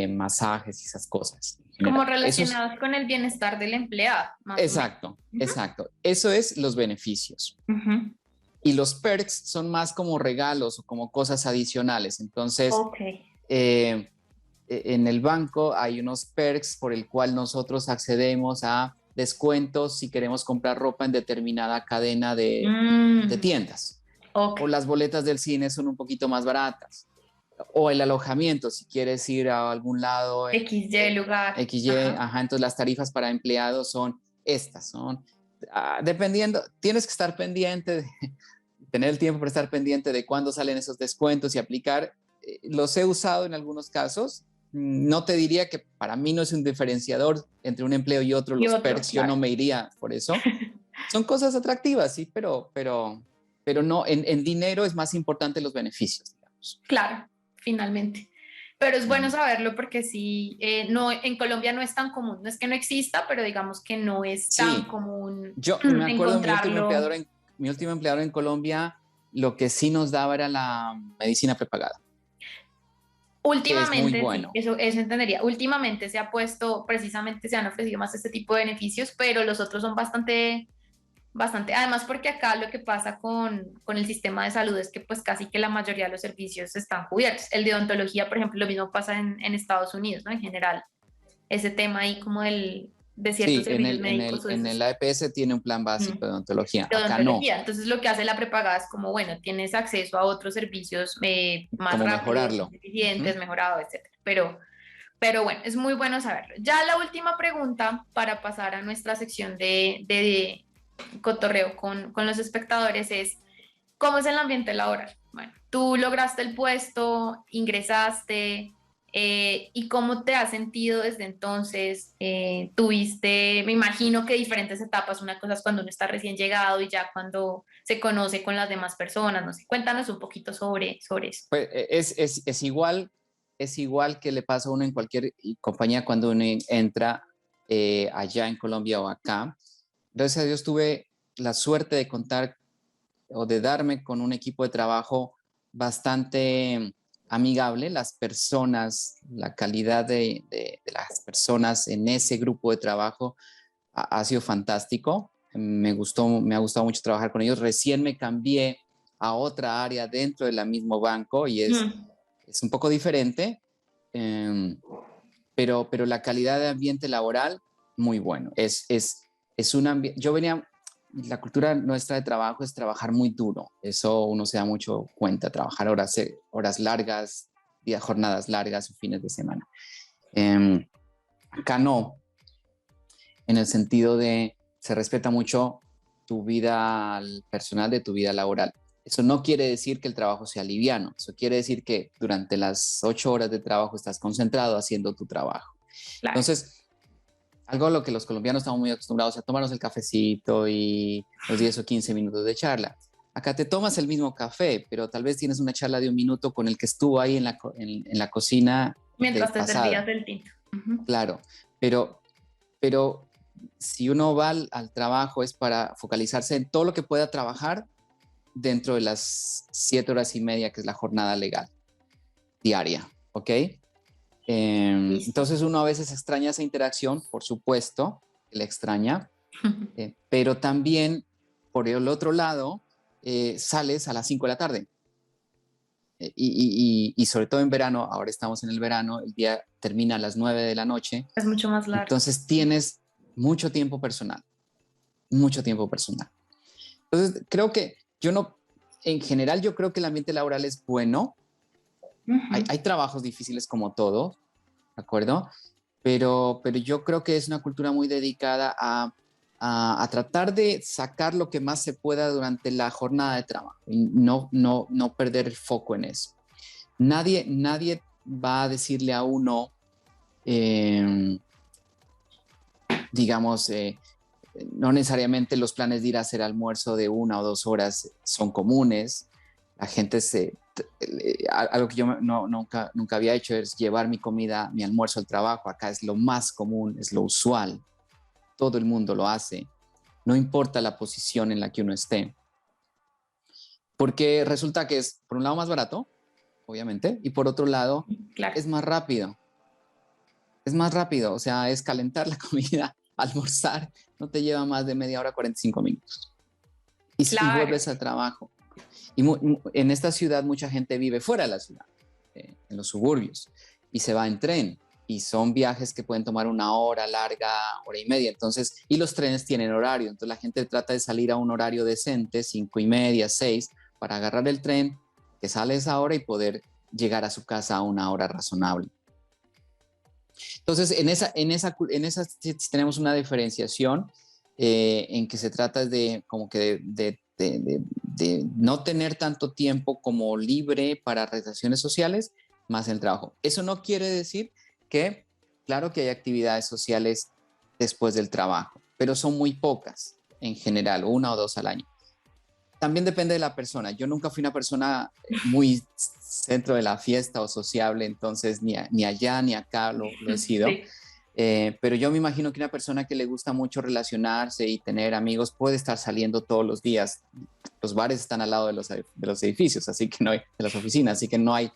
masajes y esas cosas. Como relacionados con el bienestar del empleado. Exacto, exacto. Eso es los beneficios. Y los perks son más como regalos o como cosas adicionales. Entonces, en el banco hay unos perks por el cual nosotros accedemos a descuentos si queremos comprar ropa en determinada cadena de tiendas. O las boletas del cine son un poquito más baratas. O el alojamiento, si quieres ir a algún lado. XY lugar. XY, entonces las tarifas para empleados son estas. Dependiendo, tienes que estar pendiente, tener el tiempo para estar pendiente de cuándo salen esos descuentos y aplicar. Los he usado en algunos casos. No te diría que para mí no es un diferenciador entre un empleo y otro, los perks, claro. Yo no me iría por eso. Son cosas atractivas, sí, pero no, en dinero es más importante los beneficios, digamos. Claro, finalmente. Pero es bueno saberlo porque sí, no, en Colombia no es tan común, no es que no exista, pero digamos que no es tan común. Yo me acuerdo mi último empleador en Colombia, lo que sí nos daba era la medicina prepagada. Últimamente, bueno. sí, eso entendería. Últimamente se han ofrecido más este tipo de beneficios, pero los otros son bastante, además porque acá lo que pasa con el sistema de salud es que pues casi que la mayoría de los servicios están cubiertos. El de odontología, por ejemplo, lo mismo pasa en Estados Unidos, ¿no? En general, ese tema ahí como de ciertos servicios médicos. En el AEPS tiene un plan básico de odontología, acá no. Entonces lo que hace la prepagada es como, bueno, tienes acceso a otros servicios más como rápidos, mejorarlo. más eficientes, mejorado, etc. Pero bueno, es muy bueno saberlo. Ya la última pregunta para pasar a nuestra sección de cotorreo con los espectadores es, ¿cómo es el ambiente laboral? Bueno, tú lograste el puesto, ingresaste, ¿Y cómo te has sentido desde entonces? Tuviste, me imagino que diferentes etapas. Una cosa es cuando uno está recién llegado y ya cuando se conoce con las demás personas. No sé, cuéntanos un poquito sobre eso. Pues es igual que le pasa a uno en cualquier compañía cuando uno entra allá en Colombia o acá. Gracias a Dios tuve la suerte de contar o de darme con un equipo de trabajo bastante amigable. Las personas, la calidad de las personas en ese grupo de trabajo ha sido fantástico. Me ha gustado mucho trabajar con ellos. Recién me cambié a otra área dentro del mismo banco y Mm, es un poco diferente, eh, pero la calidad de ambiente laboral, muy bueno. Es un ambiente, yo venía, la cultura nuestra de trabajo es trabajar muy duro, eso uno se da mucho cuenta, trabajar horas largas, jornadas largas o fines de semana. Eh, Acá no, en el sentido de se respeta mucho tu vida personal de tu vida laboral. Eso no quiere decir que el trabajo sea liviano, eso quiere decir que durante las 8 horas de trabajo estás concentrado haciendo tu trabajo. claro. Entonces, algo a lo que los colombianos estamos muy acostumbrados a tomarnos el cafecito y los 10 o 15 minutos de charla. Acá te tomas el mismo café, pero tal vez tienes una charla de un minuto con el que estuvo ahí en la cocina de Mientras te servías pasada. del tinto. Ujú. Claro, pero, pero si uno va al trabajo es para focalizarse en todo lo que pueda trabajar dentro de las 7 horas y media que es la jornada legal diaria, ¿ok? Listo. Entonces uno a veces extraña esa interacción, por supuesto, que la extraña, pero también por el otro lado sales a las 5 de la tarde y sobre todo en verano, ahora estamos en el verano, el día termina a las 9 de la noche, Es mucho más largo. entonces tienes mucho tiempo personal, mucho tiempo personal. Entonces creo que yo no, en general yo creo que el ambiente laboral es bueno, Ujú. hay trabajos difíciles como todo, ¿de acuerdo? Pero yo creo que es una cultura muy dedicada a tratar de sacar lo que más se pueda durante la jornada de trabajo y no perder el foco en eso. Nadie va a decirle a uno, eh, digamos, no necesariamente los planes de ir a hacer almuerzo de 1 o 2 horas son comunes. La gente algo que yo nunca había hecho es llevar mi comida, mi almuerzo al trabajo. Acá es lo más común, es lo usual. Todo el mundo lo hace. No importa la posición en la que uno esté. Porque resulta que es, por un lado, más barato, obviamente, y por otro lado, Claro. es más rápido. Es más rápido, o sea, es calentar la comida, almorzar, no te lleva más de media hora, 45 minutos. Y Claro. vuelves al trabajo. Y en esta ciudad mucha gente vive fuera de la ciudad, en los suburbios, y se va en tren. Y son viajes que pueden tomar 1 hora larga, hora y media. Entonces, y los trenes tienen horario. Entonces la gente trata de salir a un horario decente, 5:30, 6, para agarrar el tren que sale a esa hora y poder llegar a su casa a una hora razonable. Entonces, en esa sí tenemos una diferenciación en que se trata de como que de no tener tanto tiempo como libre para relaciones sociales más el trabajo. Eso no quiere decir que, claro que hay actividades sociales después del trabajo, pero son muy pocas en general, 1 o 2 al año. También depende de la persona. Yo nunca fui una persona muy centro de la fiesta o sociable, entonces ni allá ni acá lo he sido. Sí. Pero yo me imagino que una persona que le gusta mucho relacionarse y tener amigos puede estar saliendo todos los días. Los bares están al lado de los edificios, así que no hay, de las oficinas, así que no hay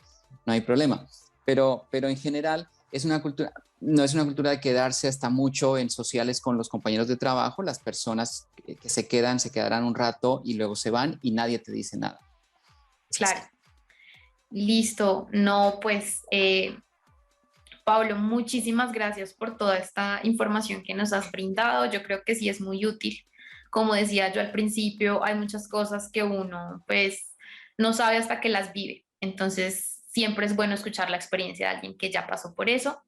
problema. Pero en general es una cultura, no es una cultura de quedarse hasta mucho en sociales con los compañeros de trabajo. Las personas que se quedan, se quedarán un rato y luego se van y nadie te dice nada. Es así. Claro. Listo. No, pues, Pablo, muchísimas gracias por toda esta información que nos has brindado. Yo creo que sí es muy útil. Como decía yo al principio, hay muchas cosas que uno pues no sabe hasta que las vive. Entonces, siempre es bueno escuchar la experiencia de alguien que ya pasó por eso.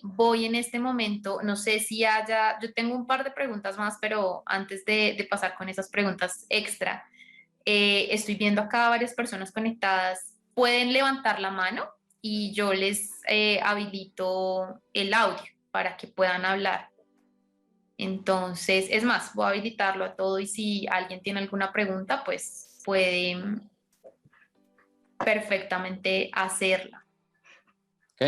Voy en este momento, no sé si haya, yo tengo un par de preguntas más, pero antes de pasar con esas preguntas extra, estoy viendo acá varias personas conectadas. ¿Pueden levantar la mano y yo les habilito el audio para que puedan hablar. Entonces, es más, voy a habilitarlo a todo y si alguien tiene alguna pregunta, pues puede perfectamente hacerla. Ok.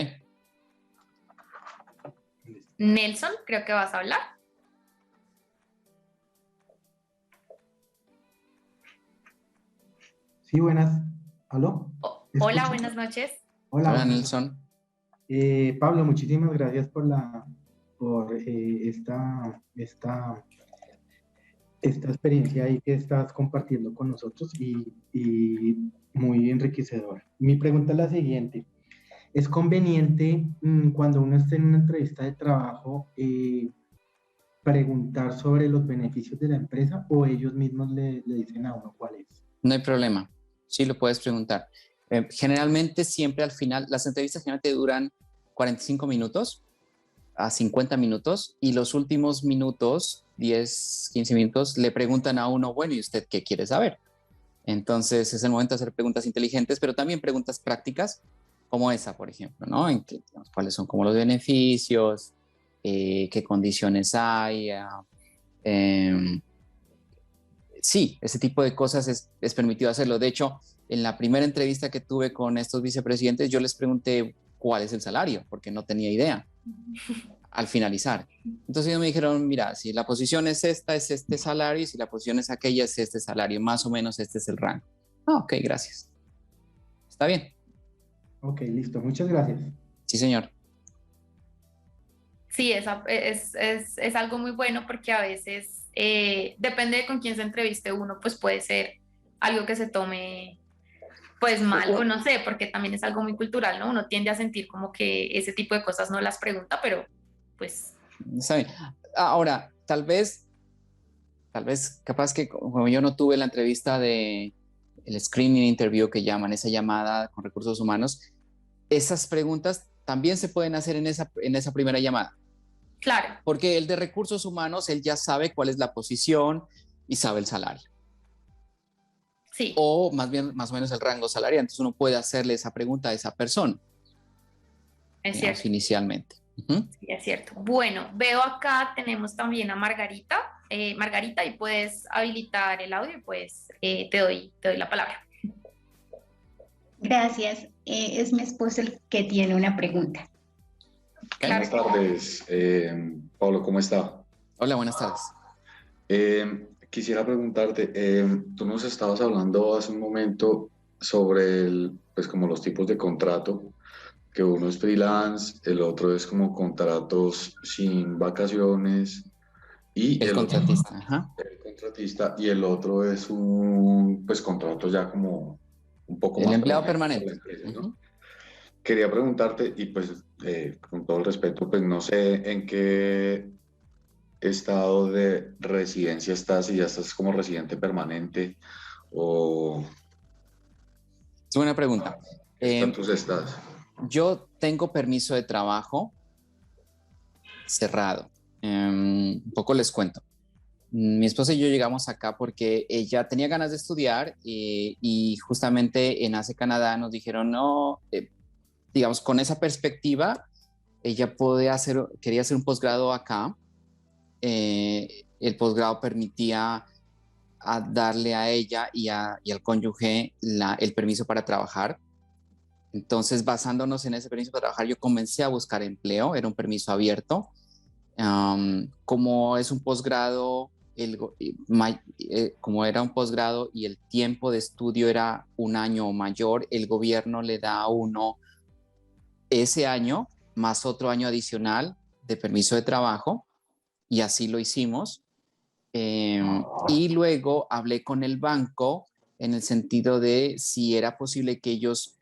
Nelson, creo que vas a hablar. Sí, buenas. ¿Aló? Hola, ¿Escucha? buenas noches. Hola, Hola, buenas. Nelson. Pablo, muchísimas gracias por esta experiencia ahí que estás compartiendo con nosotros y muy enriquecedor. Mi pregunta es la siguiente. ¿Es conveniente cuando uno está en una entrevista de trabajo preguntar sobre los beneficios de la empresa o ellos mismos le dicen a uno cuál es? No hay problema. Sí, lo puedes preguntar. Generalmente, siempre al final, las entrevistas generalmente duran 45 minutos a 50 minutos y los últimos minutos, 10, 15 minutos, le preguntan a uno, bueno, ¿y usted qué quiere saber? Entonces es el momento de hacer preguntas inteligentes, pero también preguntas prácticas, como esa, por ejemplo, ¿no? Digamos, ¿cuáles son como los beneficios? ¿Qué condiciones hay? Sí, ese tipo de cosas es permitido hacerlo. De hecho, en la primera entrevista que tuve con estos vicepresidentes, yo les pregunté cuál es el salario, porque no tenía idea al finalizar. Entonces ellos me dijeron, mira, si la posición es esta, es este salario, y si la posición es aquella, es este salario, más o menos este es el rango. Ah, ok, gracias. Está bien. Ok, listo. Muchas gracias. Sí, señor. Sí, es algo muy bueno porque a veces, depende de con quién se entreviste uno, pues puede ser algo que se tome pues mal o no sé, porque también es algo muy cultural, ¿no? Uno tiende a sentir como que ese tipo de cosas no las pregunta, pero pues... Está bien. Ahora, capaz que como yo no tuve la entrevista de el screening interview que llaman, esa llamada con recursos humanos, esas preguntas también se pueden hacer en esa primera llamada. Claro. Porque el de recursos humanos, él ya sabe cuál es la posición y sabe el salario. Sí. O más bien, más o menos el rango salarial. Entonces uno puede hacerle esa pregunta a esa persona. Es Digamos, cierto. Inicialmente. Sí, es cierto. Bueno, veo acá tenemos también a Margarita. Margarita, y puedes habilitar el audio, pues te doy la palabra. Gracias. Es mi esposo el que tiene una pregunta. Claro. Buenas tardes, Pablo, ¿cómo está? Hola, buenas tardes. Quisiera preguntarte, tú nos estabas hablando hace un momento sobre pues como los tipos de contrato, que uno es freelance, el otro es como contratos sin vacaciones y El el otro contratista. Ajá. el contratista y el otro es un pues contrato ya como un poco El más empleado permanente por la permanente. empresa, ¿no? Quería preguntarte, y pues con todo el respeto, pues no sé en qué estado de residencia estás, si ya estás como residente permanente o Es buena pregunta. qué estatus estás. Yo tengo permiso de trabajo cerrado. Un poco les cuento. Mi esposa y yo llegamos acá porque ella tenía ganas de estudiar y justamente en ACE Canadá nos dijeron, no, digamos, con esa perspectiva, ella quería hacer un posgrado acá. El posgrado permitía darle a ella y al cónyuge el permiso para trabajar. Entonces, basándonos en ese permiso para trabajar, yo comencé a buscar empleo, era un permiso abierto. Como es un posgrado, como era un posgrado y el tiempo de estudio era un año o mayor, el gobierno le da a uno ese año más otro año adicional de permiso de trabajo y así lo hicimos. Y luego hablé con el banco en el sentido de si era posible que ellos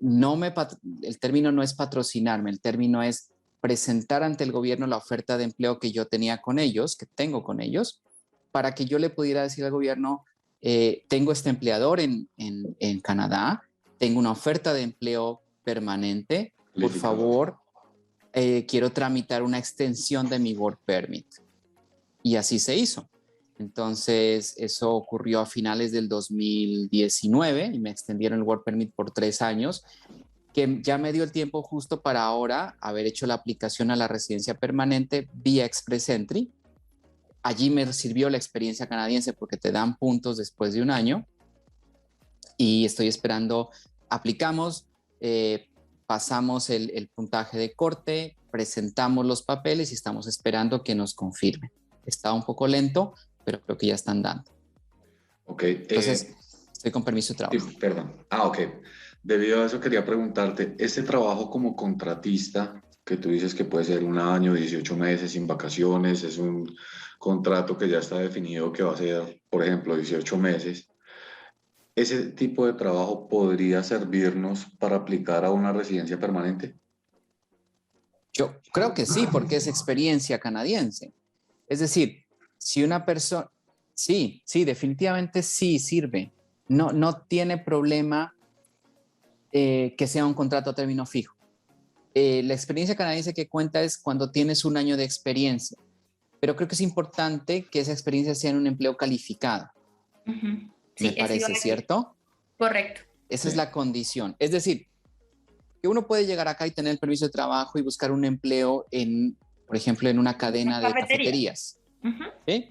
el término no es patrocinarme, el término es presentar ante el gobierno la oferta de empleo que yo tenía con ellos, que tengo con ellos, para que yo le pudiera decir al gobierno, tengo este empleador en Canadá, tengo una oferta de empleo permanente, por favor, quiero tramitar una extensión de mi work permit. Y así se hizo. Entonces, eso ocurrió a finales del 2019 y me extendieron el work permit por 3 años. que ya me dio el tiempo justo para ahora haber hecho la aplicación a la residencia permanente vía Express Entry. Allí me sirvió la experiencia canadiense porque te dan puntos después de un año y estoy esperando, aplicamos, pasamos el puntaje de corte, presentamos los papeles y estamos esperando que nos confirmen. Está un poco lento, pero creo que ya están dando. Ok. Entonces, estoy con permiso de trabajo. Sí, perdón. Ok. Debido a eso quería preguntarte, este trabajo como contratista, que tú dices que puede ser un año, 18 meses sin vacaciones, es un contrato que ya está definido que va a ser, por ejemplo, 18 meses. ¿Ese tipo de trabajo podría servirnos para aplicar a una residencia permanente? Yo creo que sí, porque es experiencia canadiense. Es decir, si una persona, sí, definitivamente sí sirve. No tiene problema que sea un contrato a término fijo. La experiencia canadiense que cuenta es cuando tienes un año de experiencia, pero creo que es importante que esa experiencia sea en un empleo calificado. Sí, me parece, ¿cierto? Correcto. Esa es la condición. Es decir, que uno puede llegar acá y tener el permiso de trabajo y buscar un empleo en, por ejemplo, en una cadena de cafeterías. ¿Sí?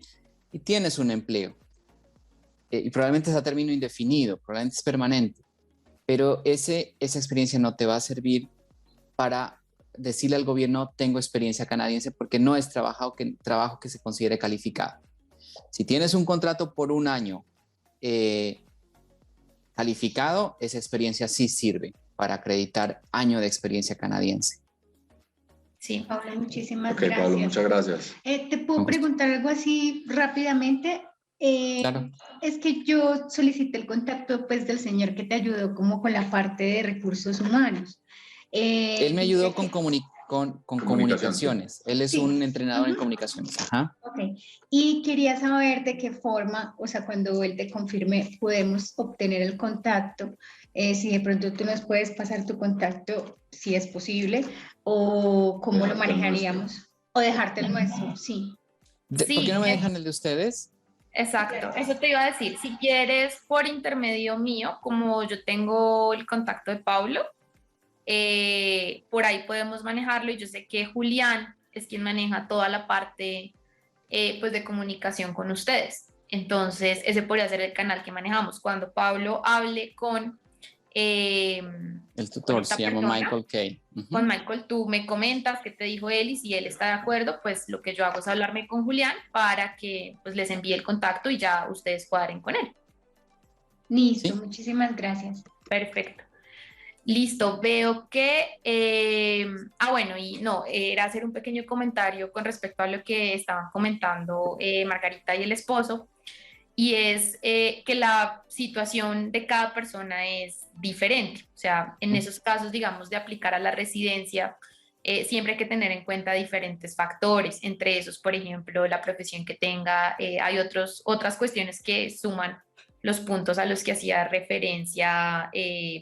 Y tienes un empleo. Y probablemente es a término indefinido, probablemente es permanente. Pero esa experiencia no te va a servir para decirle al gobierno, tengo experiencia canadiense, porque no es trabajo que se considere calificado. Si tienes un contrato por un año calificado, esa experiencia sí sirve para acreditar año de experiencia canadiense. Sí, Pablo, muchísimas gracias. Pablo, muchas gracias. ¿Te puedo preguntar algo así rápidamente? Claro. Es que yo solicité el contacto pues del señor que te ayudó como con la parte de recursos humanos. Él me ayudó con comunicaciones. Él es un entrenador en comunicaciones. Ajá. Ok. Y quería saber de qué forma, o sea, cuando él te confirme, podemos obtener el contacto. Si de pronto tú nos puedes pasar tu contacto, si es posible, o cómo lo manejaríamos. O dejarte el nuestro, sí. ¿Por qué no me dejan el de ustedes? Exacto, eso te iba a decir. Si quieres, por intermedio mío, como yo tengo el contacto de Pablo, por ahí podemos manejarlo y yo sé que Julián es quien maneja toda la parte pues de comunicación con ustedes. Entonces, ese podría ser el canal que manejamos. Cuando Pablo hable con el tutor se llama Michael Kay. Con Michael, tú me comentas qué te dijo él y si él está de acuerdo, pues lo que yo hago es hablarme con Julián para que pues les envíe el contacto y ya ustedes cuadren con él. Listo, ¿sí? Muchísimas gracias. Perfecto. Listo, veo que, bueno, y no, era hacer un pequeño comentario con respecto a lo que estaban comentando Margarita y el esposo, y es que la situación de cada persona es diferente. O sea, en esos casos, digamos, de aplicar a la residencia, siempre hay que tener en cuenta diferentes factores, entre esos, por ejemplo, la profesión que tenga, hay otras cuestiones que suman los puntos a los que hacía referencia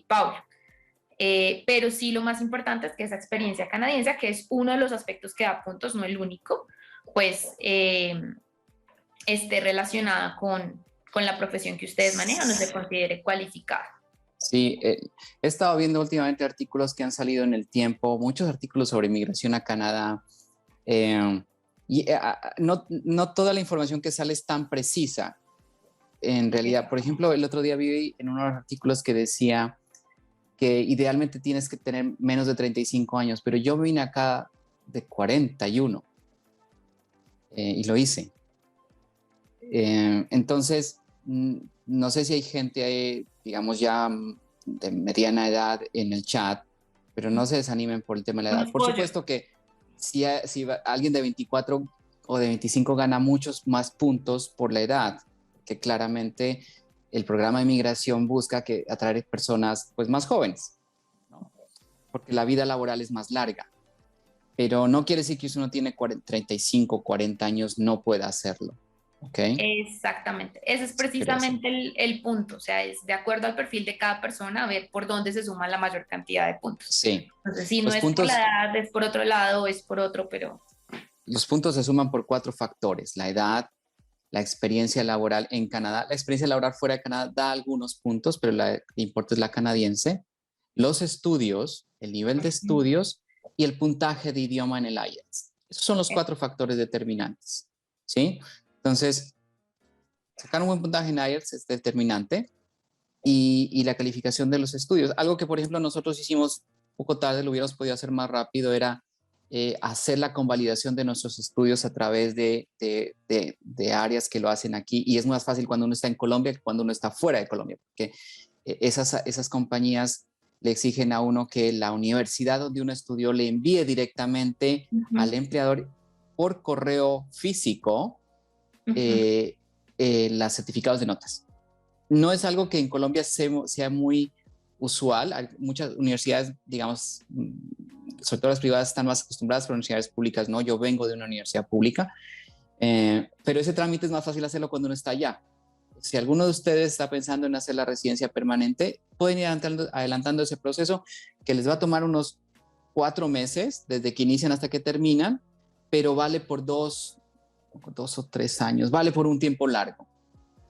Paula. Pero sí lo más importante es que esa experiencia canadiense, que es uno de los aspectos que da puntos, no el único, pues esté relacionada con la profesión que ustedes manejan, no se considere cualificada. Sí, he estado viendo últimamente artículos que han salido en el tiempo, muchos artículos sobre inmigración a Canadá, no toda la información que sale es tan precisa. En realidad, por ejemplo, el otro día vi en uno de los artículos que decía que idealmente tienes que tener menos de 35 años, pero yo vine acá de 41 y lo hice. Entonces, no sé si hay gente, digamos, ya de mediana edad en el chat, pero no se desanimen por el tema de la edad. Por supuesto que si alguien de 24 o de 25 gana muchos más puntos por la edad, que claramente el programa de migración busca atraer personas pues, más jóvenes, ¿no? Porque la vida laboral es más larga. Pero no quiere decir que si uno tiene 35, 40 años no pueda hacerlo. ¿Okay? Exactamente, ese es precisamente el punto, o sea, es de acuerdo al perfil de cada persona, a ver por dónde se suma la mayor cantidad de puntos. Sí. Entonces, si no es por la edad, es por otro lado, es por otro, pero... Los puntos se suman por 4 factores: la edad, la experiencia laboral en Canadá. La experiencia laboral fuera de Canadá da algunos puntos, pero la que importa es la canadiense. los estudios, el nivel de estudios y el puntaje de idioma en el IELTS. Esos son los 4 factores determinantes, ¿sí? Entonces, sacar un buen puntaje en IELTS es determinante y la calificación de los estudios. Algo que, por ejemplo, nosotros hicimos poco tarde, lo hubiéramos podido hacer más rápido, era hacer la convalidación de nuestros estudios a través de áreas que lo hacen aquí. Y es más fácil cuando uno está en Colombia que cuando uno está fuera de Colombia, porque esas compañías le exigen a uno que la universidad donde uno estudió le envíe directamente al empleador por correo físico los certificados de notas. No es algo que en Colombia sea muy usual. Hay muchas universidades, digamos, sobre todo las privadas, están más acostumbradas, pero universidades públicas no. Yo vengo de una universidad pública, pero ese trámite es más fácil hacerlo cuando uno está allá. Si alguno de ustedes está pensando en hacer la residencia permanente, pueden ir adelantando ese proceso, que les va a tomar unos 4 meses, desde que inician hasta que terminan, pero vale por 2 o 3 años, vale por un tiempo largo.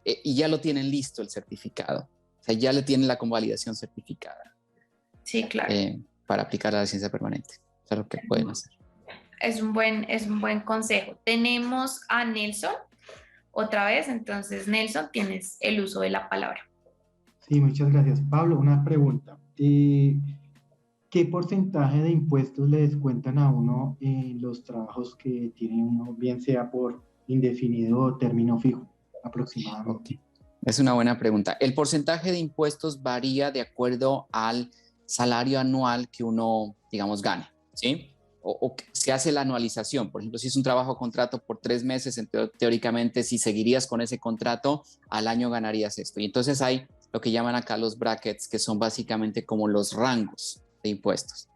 Y ya lo tienen listo el certificado. O sea, ya le tienen la convalidación certificada. Sí, claro. Para aplicar a la residencia permanente. Eso es lo que pueden hacer. Es un buen consejo. Tenemos a Nelson otra vez. Entonces, Nelson, tienes el uso de la palabra. Sí, muchas gracias. Pablo, una pregunta. ¿Qué porcentaje de impuestos le descuentan a uno en los trabajos que tiene uno, bien sea por indefinido o término fijo, aproximadamente? Okay. Es una buena pregunta. El porcentaje de impuestos varía de acuerdo al salario anual que uno, digamos, gane, ¿sí? O se hace la anualización. Por ejemplo, si es un trabajo contrato por 3 meses, teóricamente, si seguirías con ese contrato, al año ganarías esto. Y entonces hay lo que llaman acá los brackets, que son básicamente como los rangos de impuestos.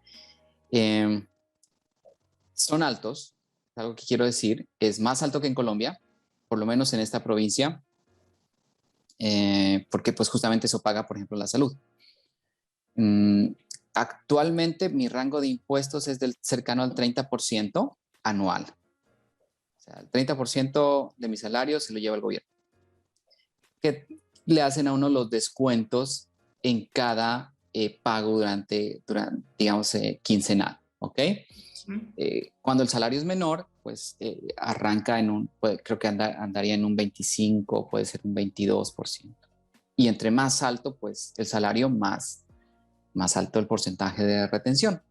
Son altos, algo que quiero decir, es más alto que en Colombia, por lo menos en esta provincia, porque pues justamente eso paga, por ejemplo, la salud. Actualmente mi rango de impuestos es cercano al 30% anual. O sea, el 30% de mi salario se lo lleva el gobierno. Que le hacen a uno los descuentos en cada pago durante digamos, quincenal, ¿ok? Cuando el salario es menor, pues arranca creo que andaría en un 25%, puede ser un 22%. Y entre más alto, pues el salario, más alto el porcentaje de retención.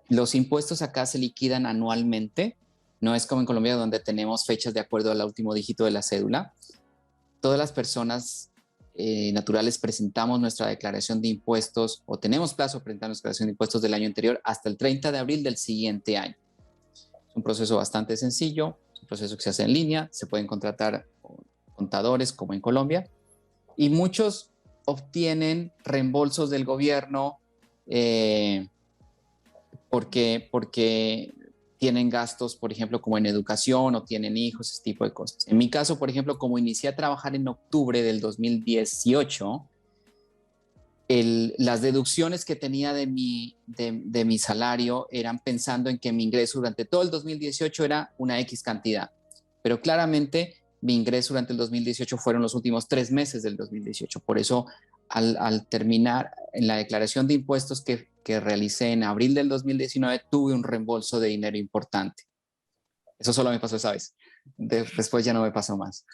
Los impuestos acá se liquidan anualmente, no es como en Colombia donde tenemos fechas de acuerdo al último dígito de la cédula. Todas las personas naturales presentamos nuestra declaración de impuestos o tenemos plazo para presentar nuestra declaración de impuestos del año anterior hasta el 30 de abril del siguiente año. Es un proceso bastante sencillo, es un proceso que se hace en línea, se pueden contratar contadores como en Colombia y muchos obtienen reembolsos del gobierno porque tienen gastos, por ejemplo, como en educación o tienen hijos, ese tipo de cosas. En mi caso, por ejemplo, como inicié a trabajar en octubre del 2018, las deducciones que tenía de mi salario eran pensando en que mi ingreso durante todo el 2018 era una X cantidad. Pero claramente mi ingreso durante el 2018 fueron los últimos 3 meses del 2018. Por eso, al terminar en la declaración de impuestos que realicé en abril del 2019, tuve un reembolso de dinero importante. Eso solo me pasó esa vez. Después ya no me pasó más.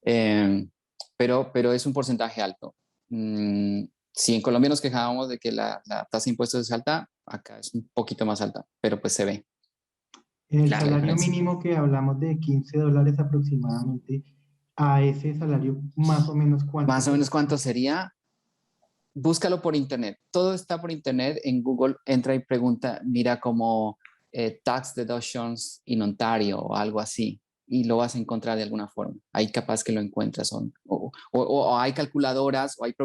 Pero es un porcentaje alto. Si en Colombia nos quejábamos de que la tasa de impuestos es alta, acá es un poquito más alta, pero pues se ve. El salario mínimo que hablamos de $15 aproximadamente, a ese salario más o menos ¿cuánto? Más o menos ¿cuánto sería? Búscalo por internet. Todo está por internet. En Google entra y pregunta, mira como tax deductions in Ontario o algo así, y lo vas a encontrar de alguna forma. Ahí capaz que lo encuentras. O hay calculadoras o hay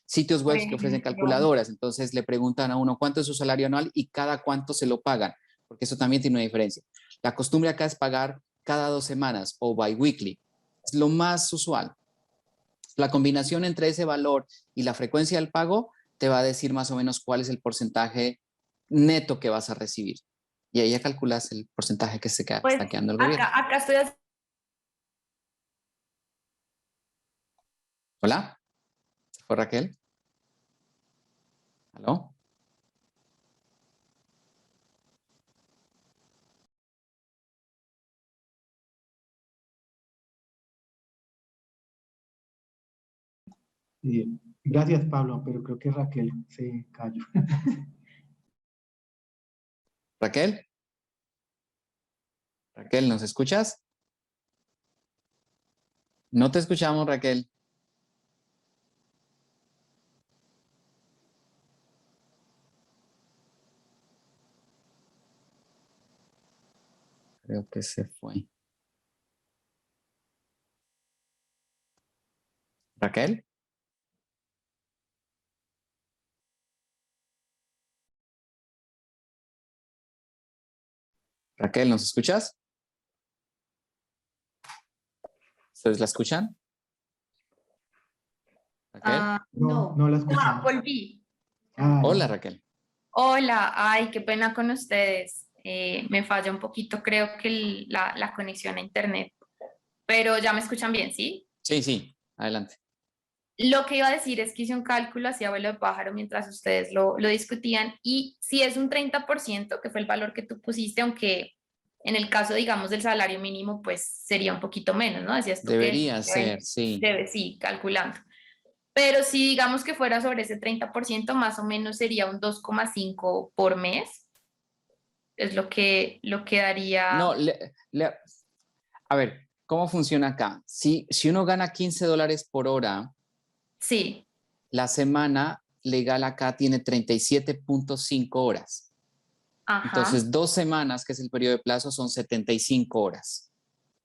sitios web que ofrecen calculadoras. Entonces le preguntan a uno cuánto es su salario anual y cada cuánto se lo pagan, porque eso también tiene una diferencia. La costumbre acá es pagar cada 2 semanas o biweekly. Es lo más usual. La combinación entre ese valor y la frecuencia del pago te va a decir más o menos cuál es el porcentaje neto que vas a recibir. Y ahí ya calculas el porcentaje que está quedando el gobierno. Acá estoy haciendo... ¿Hola? ¿Se fue Raquel? ¿Aló? Gracias, Pablo, pero creo que Raquel se cayó. Raquel. Raquel, ¿nos escuchas? No te escuchamos, Raquel. Creo que se fue. Raquel. Raquel, ¿nos escuchas? ¿Ustedes la escuchan? Raquel. No la escuchamos. Volví. Hola, Raquel. Hola, ay, qué pena con ustedes. Me falla un poquito, creo que la conexión a internet, pero ya me escuchan bien, ¿sí? Sí, adelante. Lo que iba a decir es que hice un cálculo hacia vuelo de pájaro mientras ustedes lo discutían y si es un 30%, que fue el valor que tú pusiste, aunque en el caso, digamos, del salario mínimo, pues sería un poquito menos, ¿no? Decías tú Debería ser, sí. sí, calculando. Pero si digamos que fuera sobre ese 30%, más o menos sería un 2,5 por mes. Es lo que daría. No, a ver, ¿cómo funciona acá? Si uno gana $15 por hora, Sí. la semana legal acá tiene 37.5 horas. Ajá. Entonces, 2 semanas, que es el periodo de plazo, son 75 horas.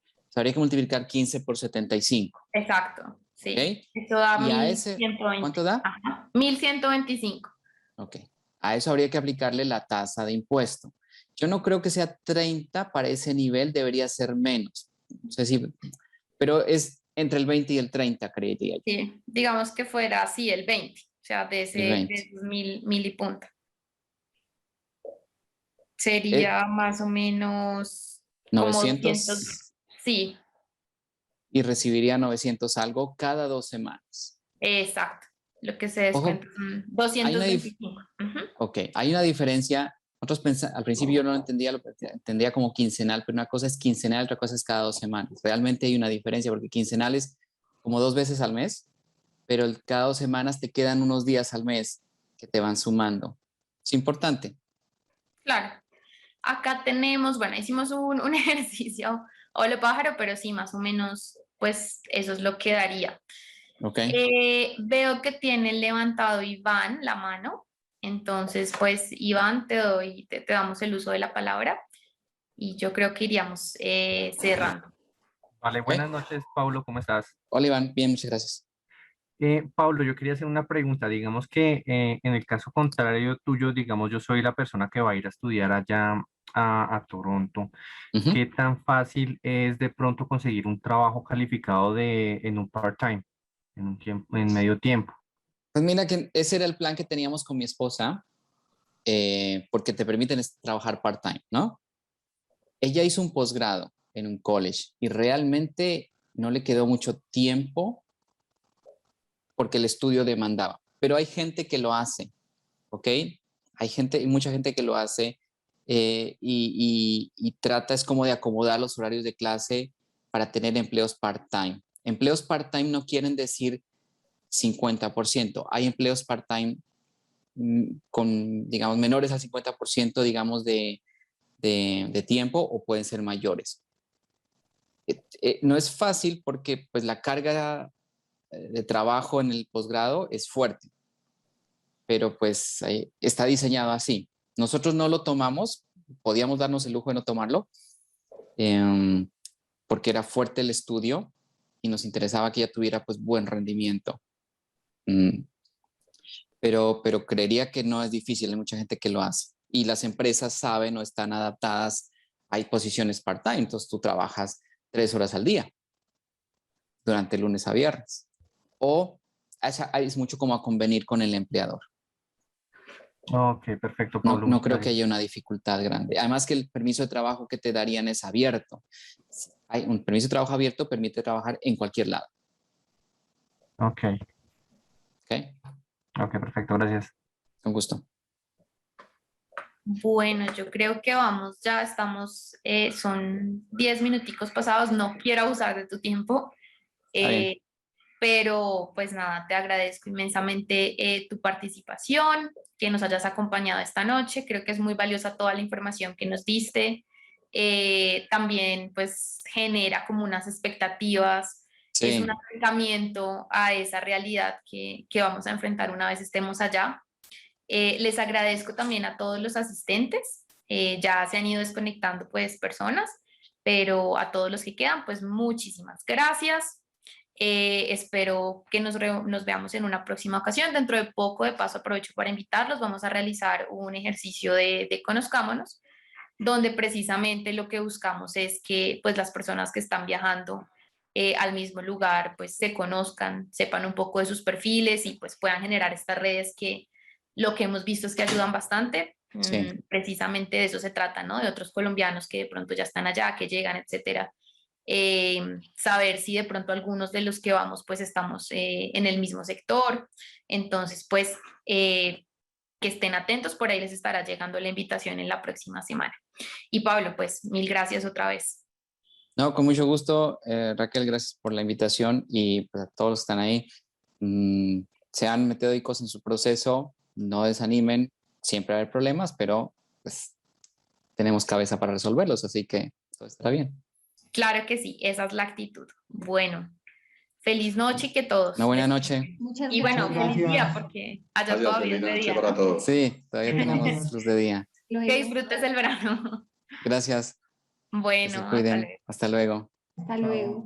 O sea, habría que multiplicar 15 por 75. Exacto, sí. ¿Ok? Eso da Y a ese, 1120. ¿cuánto da? Ajá. 1125. Ok. A eso habría que aplicarle la tasa de impuesto. Yo no creo que sea 30 para ese nivel, debería ser menos. No sé si, pero es entre el 20 y el 30, creería yo. Sí, digamos que fuera así el 20, o sea, de El 20. esos mil y punto. Eh, Sería más o menos como 200, 900 sí, y recibiría 900 algo cada 2 semanas. exacto. Lo que se Ojo, descuenta son hay una, 225. hay una diferencia. Nosotros al principio yo no lo entendía, lo entendía como quincenal, pero una cosa es quincenal, otra cosa es cada 2 semanas. Realmente hay una diferencia porque quincenal es como 2 veces al mes, pero cada 2 semanas te quedan unos días al mes que te van sumando. Es importante. Claro. Acá tenemos, bueno, hicimos un ejercicio o lo pájaro, pero sí, más o menos, pues eso es lo que daría. ¿Ok? Veo que tiene levantado Iván la mano, entonces pues Iván te damos el uso de la palabra y yo creo que iríamos cerrando. Vale, ¿Ok? buenas noches, Pablo, ¿cómo estás? Hola, Iván. Bien, muchas gracias. Pablo, yo quería hacer una pregunta. Digamos que en el caso contrario tuyo, digamos, yo soy la persona que va a ir a estudiar allá a Toronto. Ujú. ¿Qué tan fácil es de pronto conseguir un trabajo calificado en un part-time, en un tiempo, en medio tiempo? Pues mira que ese era el plan que teníamos con mi esposa, porque te permiten trabajar part-time, ¿no? Ella hizo un posgrado en un college y realmente no le quedó mucho tiempo porque el estudio demandaba. Pero hay gente que lo hace, ¿ok? Hay mucha gente que lo hace y trata es como de acomodar los horarios de clase para tener empleos part-time. Empleos part-time no quieren decir 50%. Hay empleos part-time con, digamos, menores al 50%, digamos, de tiempo o pueden ser mayores. No es fácil porque pues la carga de trabajo en el posgrado es fuerte, pero pues está diseñado así. Nosotros no lo tomamos, podíamos darnos el lujo de no tomarlo, eh, porque era fuerte el estudio y nos interesaba que ella tuviera pues buen rendimiento. Mm, pero creería que no es difícil, hay mucha gente que lo hace. Y las empresas saben o están adaptadas, hay posiciones part-time, entonces tú trabajas 3 horas al día durante lunes a viernes. O es mucho como a convenir con el empleador. Ok, perfecto, No, Pablo, no muchas creo que gracias. haya una dificultad grande. Además que el permiso de trabajo que te darían es abierto. Hay un permiso de trabajo abierto, permite trabajar en cualquier lado. Ok, ¿Ok? ok, perfecto, gracias. Con gusto. Bueno, yo creo que vamos, ya estamos, son 10 minuticos pasados, no quiero abusar de tu tiempo. Está bien. Eh, pero pues nada, te agradezco inmensamente tu participación, que nos hayas acompañado esta noche. Creo que es muy valiosa toda la información que nos diste. También pues genera como unas expectativas, es un Sí, acercamiento a esa realidad que vamos a enfrentar una vez estemos allá. Les agradezco también a todos los asistentes, ya se han ido desconectando pues personas, pero a todos los que quedan pues muchísimas gracias. Espero que nos veamos en una próxima ocasión. Dentro de poco, de paso, aprovecho para invitarlos. Vamos a realizar un ejercicio de Conozcámonos, donde precisamente lo que buscamos es que pues las personas que están viajando al mismo lugar pues se conozcan, sepan un poco de sus perfiles y pues puedan generar estas redes que lo que hemos visto es que ayudan bastante. sí. Precisamente de eso se trata, ¿no? De otros colombianos que de pronto ya están allá, que llegan, etcétera. Saber si de pronto algunos de los que vamos pues estamos en el mismo sector. Entonces pues que estén atentos, por ahí les estará llegando la invitación en la próxima semana. Y Pablo, pues mil gracias otra vez. No, con mucho gusto, Raquel, gracias por la invitación y pues, a todos los que están ahí. Sean metódicos en su proceso, no desanimen, siempre va a haber problemas, pero pues tenemos cabeza para resolverlos, así que todo estará bien. Claro que sí, esa es la actitud. Bueno, feliz noche y que todos. Una buena noche. Muchas Y bueno, Muchas feliz día gracias. porque allá Gracias, todavía feliz es de noche día, para ¿no? todos. Sí, todavía tenemos luz de día. Que disfrutes el verano. Gracias. Que se Bueno, hasta cuiden. luego. Hasta luego. Hasta luego.